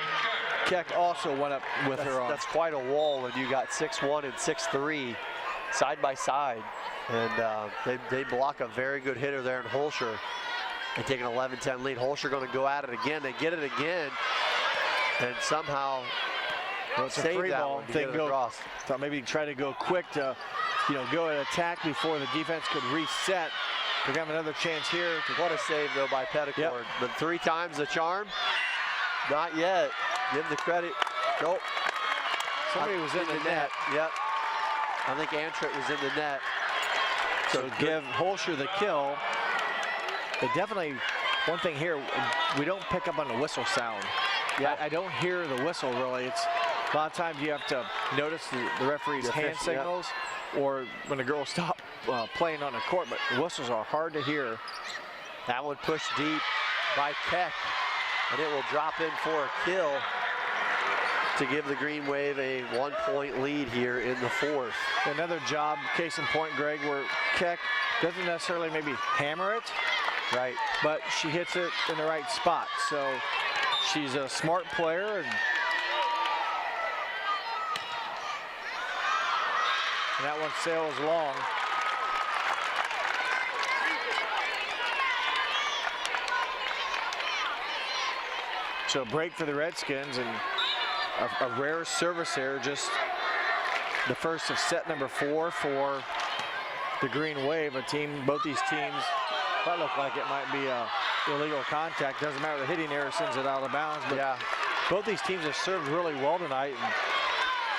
Keck also went up with her on. That's quite a wall when you got 6'1" and 6'3". Side by side, and they block a very good hitter there in Holscher. They take an 11-10 lead. Holscher going to go at it again. They get it again, and somehow it's a free ball. They go across. Thought maybe try to go quick to, go and attack before the defense could reset. They have another chance here. What a save though by Petticord. Yep. But 3 times the charm. Not yet. Give the credit. Nope. Somebody was in the net. Yep. I think Antrit was in the net. So give Holscher the kill. They definitely, one thing here, we don't pick up on the whistle sound. Yeah, I don't hear the whistle really. It's a lot of times you have to notice the referee's hand signals or when the girls stop playing on the court, but the whistles are hard to hear. That one pushed deep by Keck, and it will drop in for a kill to give the Green Wave a 1-point lead here in the 4th. Another job, case in point, Greg, where Keck doesn't necessarily maybe hammer it, right, but she hits it in the right spot. So she's a smart player, and that one sails long. So a break for the Redskins, and a rare service error, just the first of set number 4 for the Green Wave, a team, both these teams, that look like it might be a illegal contact. Doesn't matter, the hitting error sends it out of bounds, but both these teams have served really well tonight.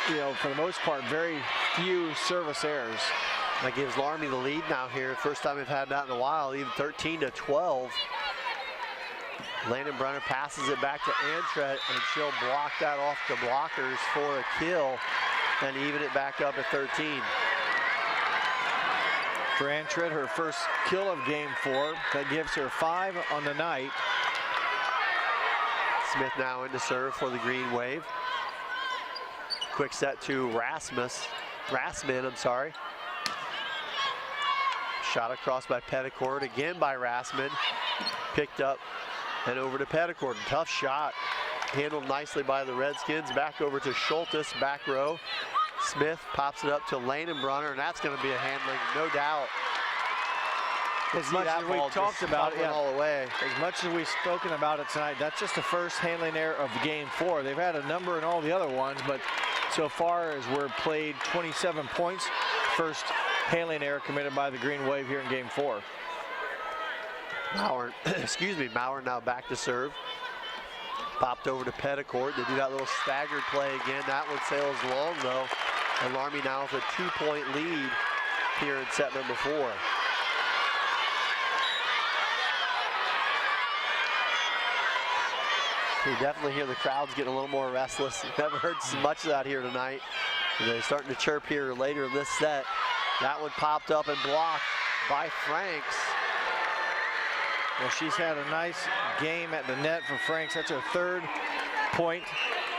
And, for the most part, very few service errors. That gives Loramie the lead now here. First time we've had that in a while, even 13-12. Landon Brunner passes it back to Antret, and she'll block that off the blockers for a kill and even it back up at 13. For Antret, her first kill of game 4. That gives her 5 on the night. Smith now in to serve for the Green Wave. Quick set to Rassman, I'm sorry. Shot across by Petticord, again by Rassman. Picked up and over to Petticord. Tough shot. Handled nicely by the Redskins. Back over to Schultes, back row. Smith pops it up to Lanenbrunner, and that's going to be a handling, no doubt. As much as we've talked about it, all the way. As much as we've spoken about it tonight, that's just the first handling error of game 4. They've had a number in all the other ones, but so far as we're played 27 points, first handling error committed by the Green Wave here in game 4. Maurer, Maurer now back to serve. Popped over to Petticord. They do that little staggered play again. That one sails long though. And Loramie now with a 2-point lead here in set number 4. You definitely hear the crowds getting a little more restless. Never heard so much of that here tonight. And they're starting to chirp here later in this set. That one popped up and blocked by Franks. Well, she's had a nice game at the net for Franks. That's her 3rd point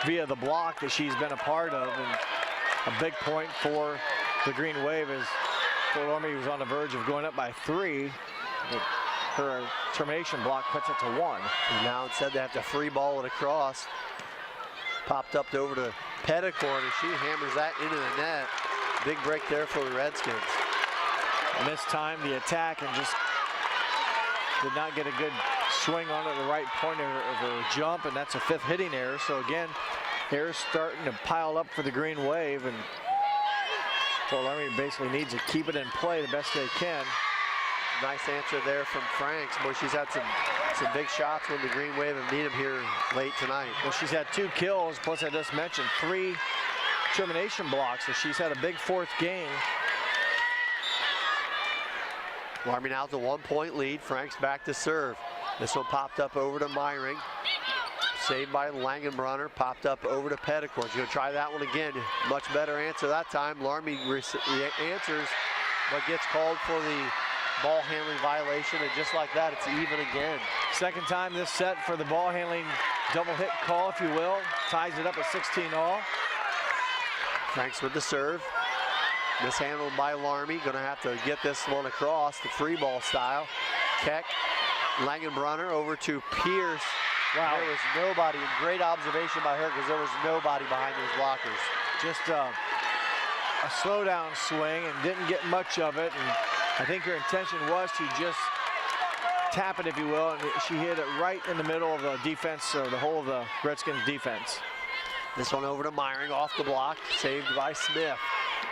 via the block that she's been a part of, and a big point for the Green Wave as Fort Loramie was on the verge of going up by 3. But her termination block puts it to 1. And now instead they have to free ball it across. Popped up over to Petticord, and she hammers that into the net. Big break there for the Redskins. And this time the attack and just did not get a good swing on it at the right point of her jump, and that's a 5th hitting error. So again, errors starting to pile up for the Green Wave, and Fort Loramie basically needs to keep it in play the best they can. Nice answer there from Franks. Boy, she's had some big shots when the Green Wave have needed them here late tonight. Well, she's had 2 kills, plus I just mentioned 3 termination blocks, so she's had a big 4th game. Loramie now with a 1-point lead. Franks back to serve. This one popped up over to Myring. Saved by Langenbrunner. Popped up over to Petticourt. She's going to try that one again. Much better answer that time. Loramie answers, but gets called for the ball handling violation, and just like that, it's even again. Second time this set for the ball handling double hit call, if you will. Ties it up at 16-all. Franks with the serve. Mishandled by Loramie. Going to have to get this one across the free ball style. Keck, Langenbrunner over to Pierce. Wow. There was nobody. Great observation by her, because there was nobody behind those blockers. Just a slow down swing and didn't get much of it. And I think her intention was to just tap it, if you will, and she hit it right in the middle of the defense, or the whole of the Redskins defense. This one over to Myring, off the block, saved by Smith.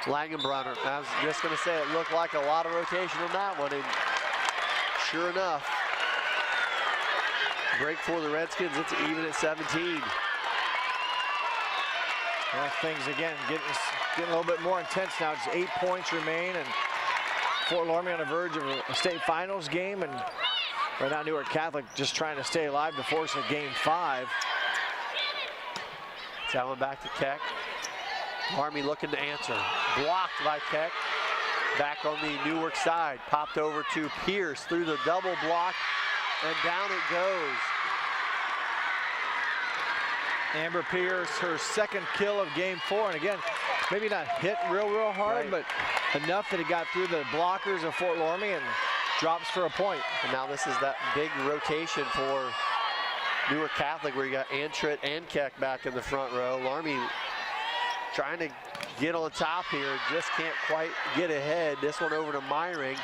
Langenbrunner, I was just going to say, it looked like a lot of rotation on that one, and sure enough, break for the Redskins. It's even at 17. Well, things again getting a little bit more intense now. Just 8 points remain, and Fort Loramie on the verge of a state finals game, and right now Newark Catholic just trying to stay alive to force a game 5. That one back to Keck. Loramie looking to answer. Blocked by Keck. Back on the Newark side. Popped over to Pierce through the double block, and down it goes. Amber Pierce, her 2nd kill of game 4, and again, maybe not hit real hard, but enough that it got through the blockers of Fort Loramie and drops for a point. And now this is that big rotation for Newark Catholic, where you got Antrit and Keck back in the front row. Loramie trying to get on top here, just can't quite get ahead. This one over to Myring.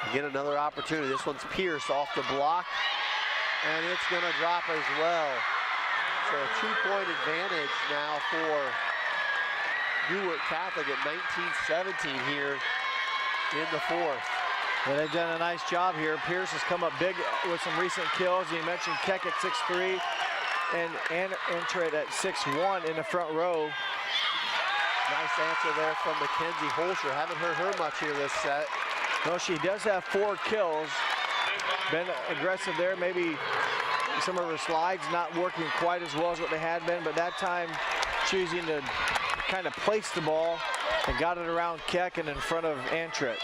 Again, another opportunity. This one's Pierce off the block, and it's going to drop as well. So a 2-point advantage now for Newark Catholic at 19-17 here in the 4th. Well, they've done a nice job here. Pierce has come up big with some recent kills. You mentioned Keck at 6'3", and Antrit at 6'1" in the front row. Nice answer there from Mackenzie Holscher. Haven't heard her much here this set. Well, she does have 4 kills. Been aggressive there. Maybe some of her slides not working quite as well as what they had been, but that time choosing to kind of place the ball and got it around Keck and in front of Antrit.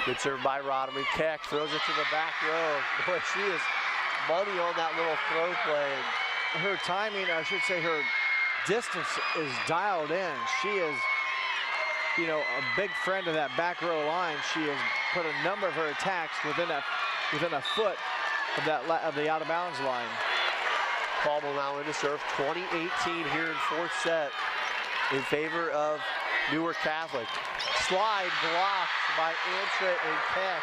Good serve by Loramie. Keck throws it to the back row. Boy, she is money on that little throw play. Her timing, I should say her distance is dialed in. She is, you know, a big friend of that back row line. She has put a number of her attacks within a foot of the out of bounds line. Paul now into serve. 20-18 here in 4th set in favor of Newark Catholic. Slide blocked by Antrit and Keck.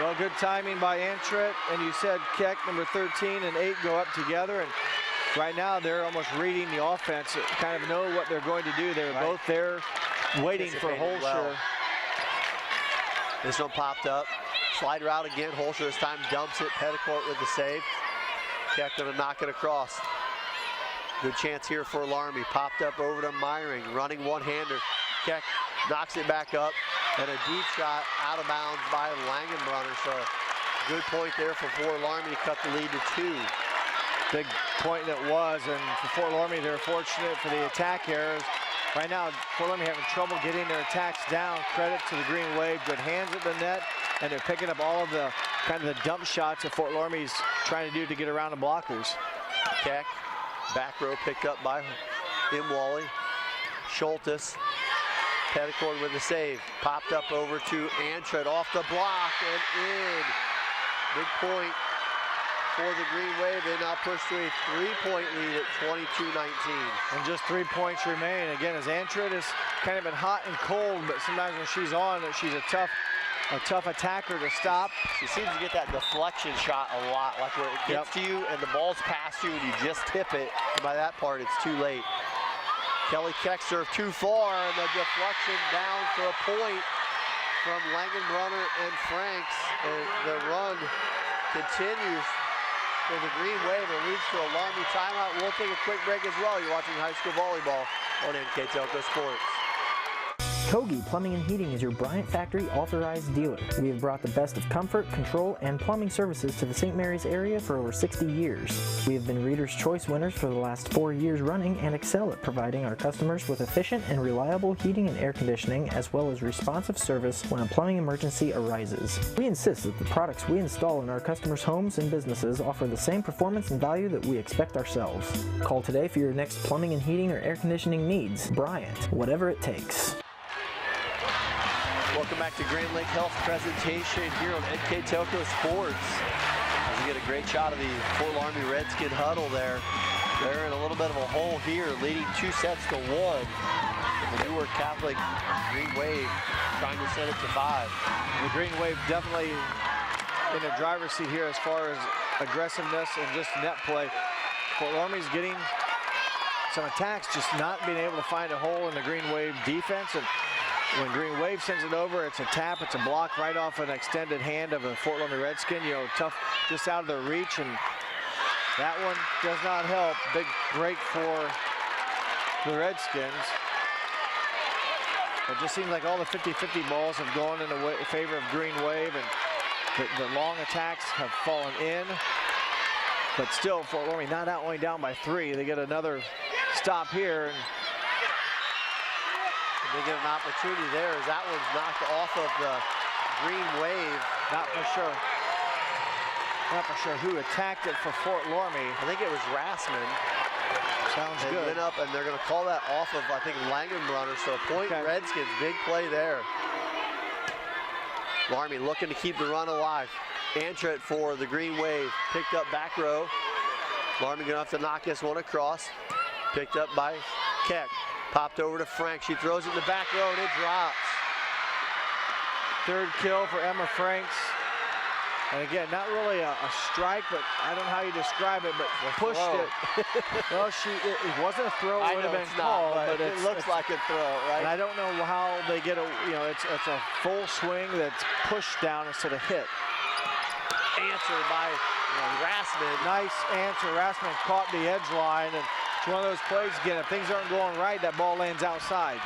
Well, good timing by Antrit, and you said Keck, number 13 and 8 go up together, and right now they're almost reading the offense, kind of know what they're going to do. They're both there waiting for Holscher. Well. This one popped up. Slide route again. Holscher this time dumps it. Petticourt with the save. Keck gonna knock it across. Good chance here for Loramie. Popped up over to Myring. Running one-hander. Keck knocks it back up. And a deep shot out of bounds by Langenbrunner. So good point there for Fort Loramie to cut the lead to 2. Big point that was, and for Fort Loramie, they're fortunate for the attack errors. Right now, Fort Loramie having trouble getting their attacks down. Credit to the Green Wave. Good hands at the net, and they're picking up all of the kind of the dump shots that Fort Loramie's trying to do to get around the blockers. Keck, back row picked up by Imwally. Schultes. Petticourt with the save. Popped up over to Antrit off the block and in. Big point for the Green Wave. They now push to a 3-point lead at 22-19. And just 3 points remain. Again, as Antrit has kind of been hot and cold, but sometimes when she's on, she's a tough attacker to stop. She seems to get that deflection shot a lot, like where it gets to you and the ball's past you and you just tip it. And by that part, it's too late. Kelly Keck served too far, and the deflection down for a point from Langenbrunner and Franks. And the run continues for the Green Wave. It leads to a Loramie timeout. We'll take a quick break as well. You're watching high school volleyball on NKTelco Sports. Kogi Plumbing and Heating is your Bryant Factory authorized dealer. We have brought the best of comfort, control, and plumbing services to the St. Mary's area for over 60 years. We have been Reader's Choice winners for the last 4 years running and excel at providing our customers with efficient and reliable heating and air conditioning, as well as responsive service when a plumbing emergency arises. We insist that the products we install in our customers' homes and businesses offer the same performance and value that we expect ourselves. Call today for your next plumbing and heating or air conditioning needs. Bryant, whatever it takes. Welcome back to Grand Lake Health presentation here on NKTelco Sports. As we get a great shot of the Fort Loramie Redskin huddle there. They're in a little bit of a hole here, leading 2-1. The Newark Catholic Green Wave trying to set it to 5. The Green Wave definitely in the driver's seat here as far as aggressiveness and just net play. Fort Loramie's getting some attacks, just not being able to find a hole in the Green Wave defense. And when Green Wave sends it over, it's a tap, it's a block right off an extended hand of a Fort Loramie Redskin. You know, tough, just out of their reach, and that one does not help. Big break for the Redskins. It just seems like all the 50-50 balls have gone in favor of Green Wave, and the long attacks have fallen in. But still, Fort Loramie not only down by 3. They get another stop here. And they get an opportunity there as that one's knocked off of the Green Wave. Not for sure. Not for sure who attacked it for Fort Loramie. I think it was Rassman. Sounds good. They went up, and they're going to call that off of, I think, Langenbrunner. So point Redskins, big play there. Loramie looking to keep the run alive. Antret for the Green Wave. Picked up back row. Loramie going to have to knock this one across. Picked up by Keck. Popped over to Frank. She throws it in the back row, and it drops. Third kill for Emma Franks. And again, not really a strike, but I don't know how you describe it, but pushed it. Well, it wasn't a throw. It would have been called, but it looks like a throw, right? And I don't know how they get it's a full swing that's pushed down instead of hit. Answer by Rassman. Nice answer. Rassman caught the edge line, and it's one of those plays, again, if things aren't going right, that ball lands outside.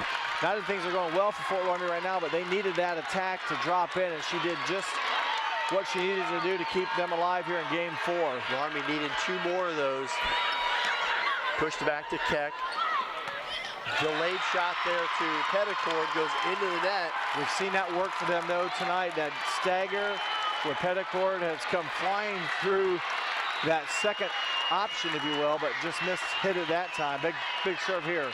Not that things are going well for Fort Loramie right now, but they needed that attack to drop in, and she did just what she needed to do to keep them alive here in game 4. Loramie needed 2 more of those. Pushed back to Keck. Delayed shot there to Petticord, goes into the net. We've seen that work for them, though, tonight. That stagger where Petticord has come flying through that second option, if you will, but just hit it that time. Big serve here.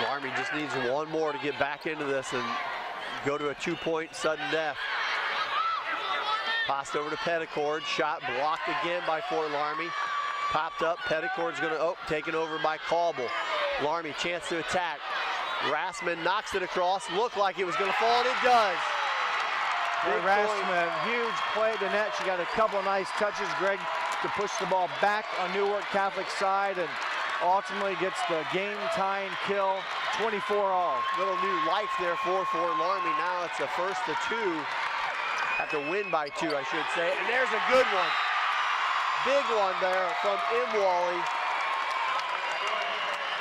Loramie just needs 1 more to get back into this and go to a 2-point sudden death. Passed over to Petticord. Shot blocked again by Fort Loramie. Popped up. Petticord's going to, taken over by Cauble. Loramie, chance to attack. Rassman knocks it across. Looked like it was going to fall, and it does. Rassman, huge play at the net. She got a couple of nice touches, Greg, to push the ball back on Newark Catholic side, and ultimately gets the game-tying kill, 24-all. Little new life there for Fort Loramie. Now it's a first to 2. Have to win by 2, I should say. And there's a good one. Big one there from Imwally.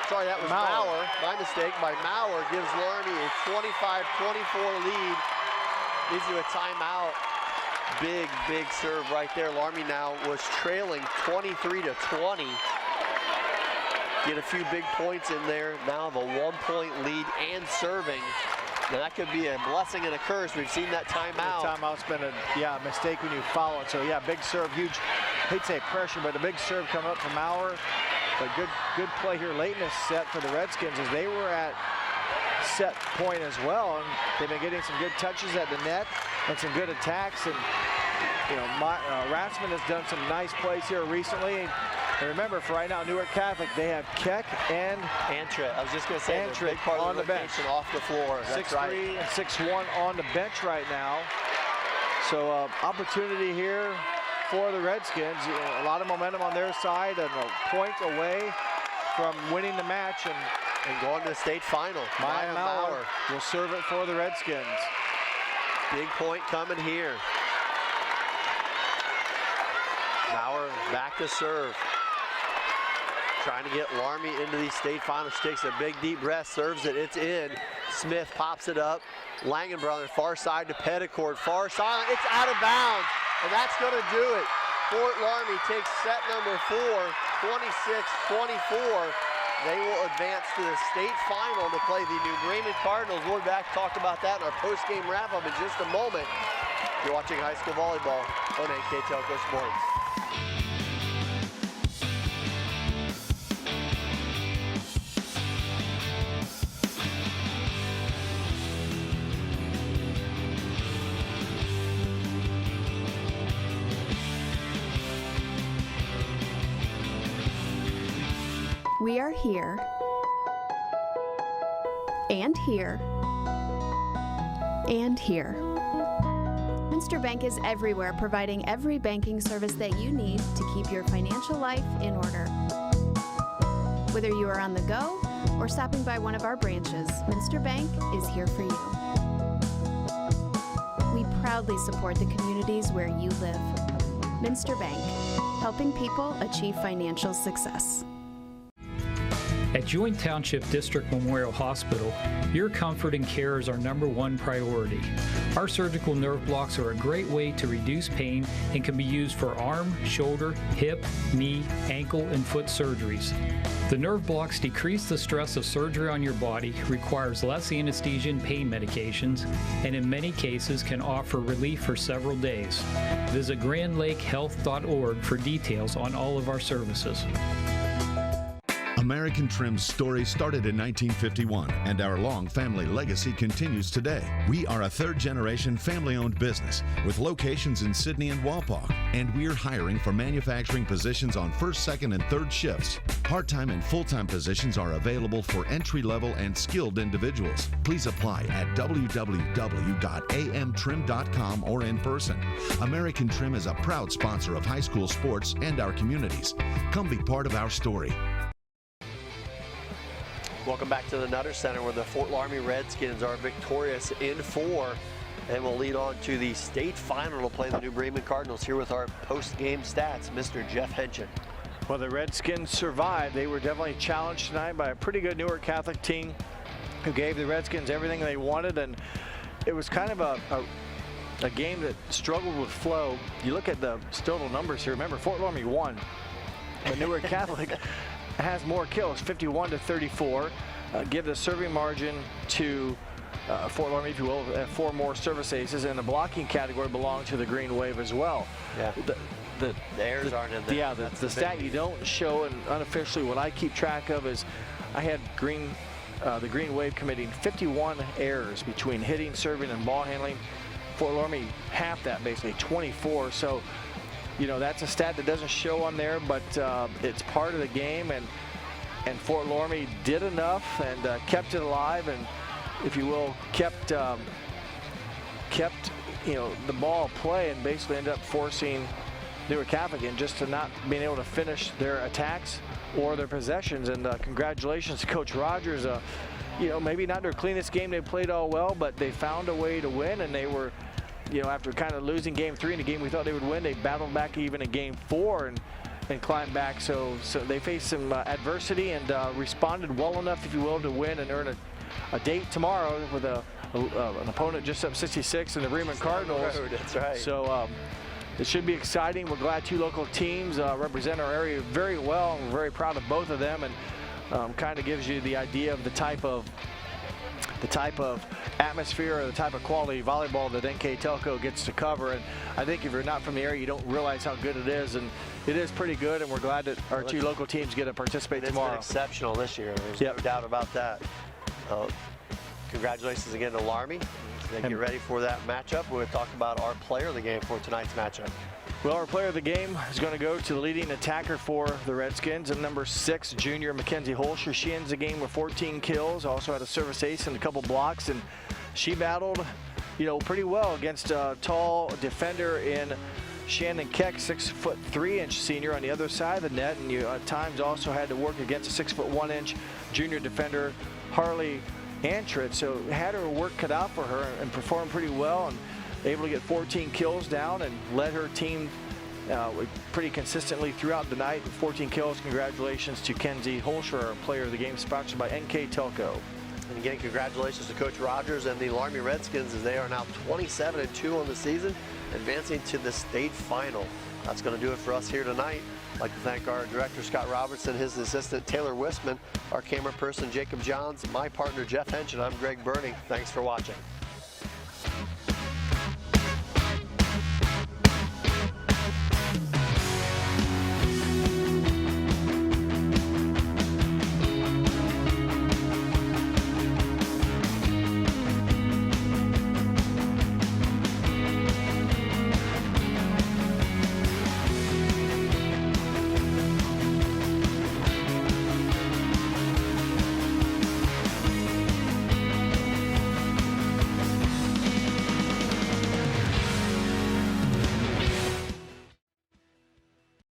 Sorry, that was Maurer. My mistake by Maurer. Gives Loramie a 25-24 lead. Leads to a timeout. Big serve right there. Loramie now was trailing 23-20. Get a few big points in there. Now have a 1-point lead and serving. Now that could be a blessing and a curse. We've seen that timeout. The timeout's been a mistake when you follow it. So yeah, big serve, huge, hate to say pressure, but a big serve coming up from Maurer. But good play here late in this set for the Redskins as they were at set point as well, and they've been getting some good touches at the net and some good attacks. And Rassman has done some nice plays here recently. And remember, for right now, Newark Catholic, they have Keck and Antret. I was just going to say, Antret part on the bench, off the floor. 6'3" and 6'1" on the bench right now. So opportunity here for the Redskins. A lot of momentum on their side, and a point away from winning the match and going to the state final. Maya Maurer will serve it for the Redskins. Big point coming here. Maurer back to serve. Trying to get Loramie into these state finals. She takes a big deep breath, serves it, it's in. Smith pops it up. Langenbrother far side to Petticord, far side, it's out of bounds, and that's gonna do it. Fort Loramie takes set number 4, 26-24. They will advance to the state final to play the New Bremen Cardinals. We'll be back to talk about that in our post-game wrap-up in just a moment. You're watching high school volleyball on NKTelco Sports. We are here, and here, and here. Minster Bank is everywhere, providing every banking service that you need to keep your financial life in order. Whether you are on the go or stopping by one of our branches, Minster Bank is here for you. We proudly support the communities where you live. Minster Bank, helping people achieve financial success. At Joint Township District Memorial Hospital, your comfort and care is our #1 priority. Our surgical nerve blocks are a great way to reduce pain and can be used for arm, shoulder, hip, knee, ankle, and foot surgeries. The nerve blocks decrease the stress of surgery on your body, requires less anesthesia and pain medications, and in many cases can offer relief for several days. Visit grandlakehealth.org for details on all of our services. American Trim's story started in 1951, and our long family legacy continues today. We are a third-generation family-owned business with locations in Sydney and Walpaugh, and we're hiring for manufacturing positions on first, second, and third shifts. Part-time and full-time positions are available for entry-level and skilled individuals. Please apply at www.amtrim.com or in person. American Trim is a proud sponsor of high school sports and our communities. Come be part of our story. Welcome back to the Nutter Center, where the Fort Loramie Redskins are victorious in 4 and will lead on to the state final to play the New Bremen Cardinals. Here with our post-game stats, Mr. Jeff Henchen. Well, the Redskins survived. They were definitely challenged tonight by a pretty good Newark Catholic team who gave the Redskins everything they wanted, and it was kind of a game that struggled with flow. You look at the total numbers here. Remember, Fort Loramie won, but Newark Catholic has more kills, 51-34. Give the serving margin to Fort Loramie, if you will, 4 more service aces, and the blocking category belonged to the Green Wave as well. Yeah. The errors aren't in there. Yeah, the stat you don't show, and unofficially what I keep track of is I had the Green Wave committing 51 errors between hitting, serving, and ball handling. Fort Loramie half that, basically 24. So, you know, that's a stat that doesn't show on there, but it's part of the game, and Fort Loramie did enough and kept it alive, and, if you will, kept you know, the ball play, and basically ended up forcing Newark Catholic in just to not being able to finish their attacks or their possessions. And congratulations to Coach Rogers. You know, maybe not their cleanest game they played all well, but they found a way to win, and they were, you know, after kind of losing game 3 in a game we thought they would win, they battled back even in game 4 and climbed back. So they faced some adversity and responded well enough, if you will, to win and earn a date tomorrow with an opponent just up 66 in the Bremen Cardinals. That's right. So it should be exciting. We're glad 2 local teams represent our area very well. We're very proud of both of them, and kind of gives you the idea of the type of atmosphere or the type of quality volleyball that NKTelco gets to cover. And I think if you're not from the area, you don't realize how good it is, and it is pretty good, and we're glad that our 2 local teams get to participate tomorrow. It's been exceptional this year. There's no doubt about that. Congratulations again to Loramie. Get ready for that matchup. We'll talk about our player of the game for tonight's matchup. Well, our player of the game is going to go to the leading attacker for the Redskins, and number 6, junior Mackenzie Holscher. She ends the game with 14 kills, also had a service ace and a couple blocks, and she battled, you know, pretty well against a tall defender in Shannon Keck, 6'3" senior on the other side of the net, and you at times also had to work against a 6'1" junior defender, Harley Antrit. So had her work cut out for her and performed pretty well. And able to get 14 kills down and led her team pretty consistently throughout the night. 14 kills. Congratulations to Kenzie Holscher, our player of the game, sponsored by NKTelco. And again, congratulations to Coach Rogers and the Loramie Redskins, as they are now 27-2 on the season, advancing to the state final. That's going to do it for us here tonight. I'd like to thank our director, Scott Robertson, his assistant, Taylor Wisman, our camera person, Jacob Johns, my partner, Jeff Hench, and I'm Greg Burning. Thanks for watching.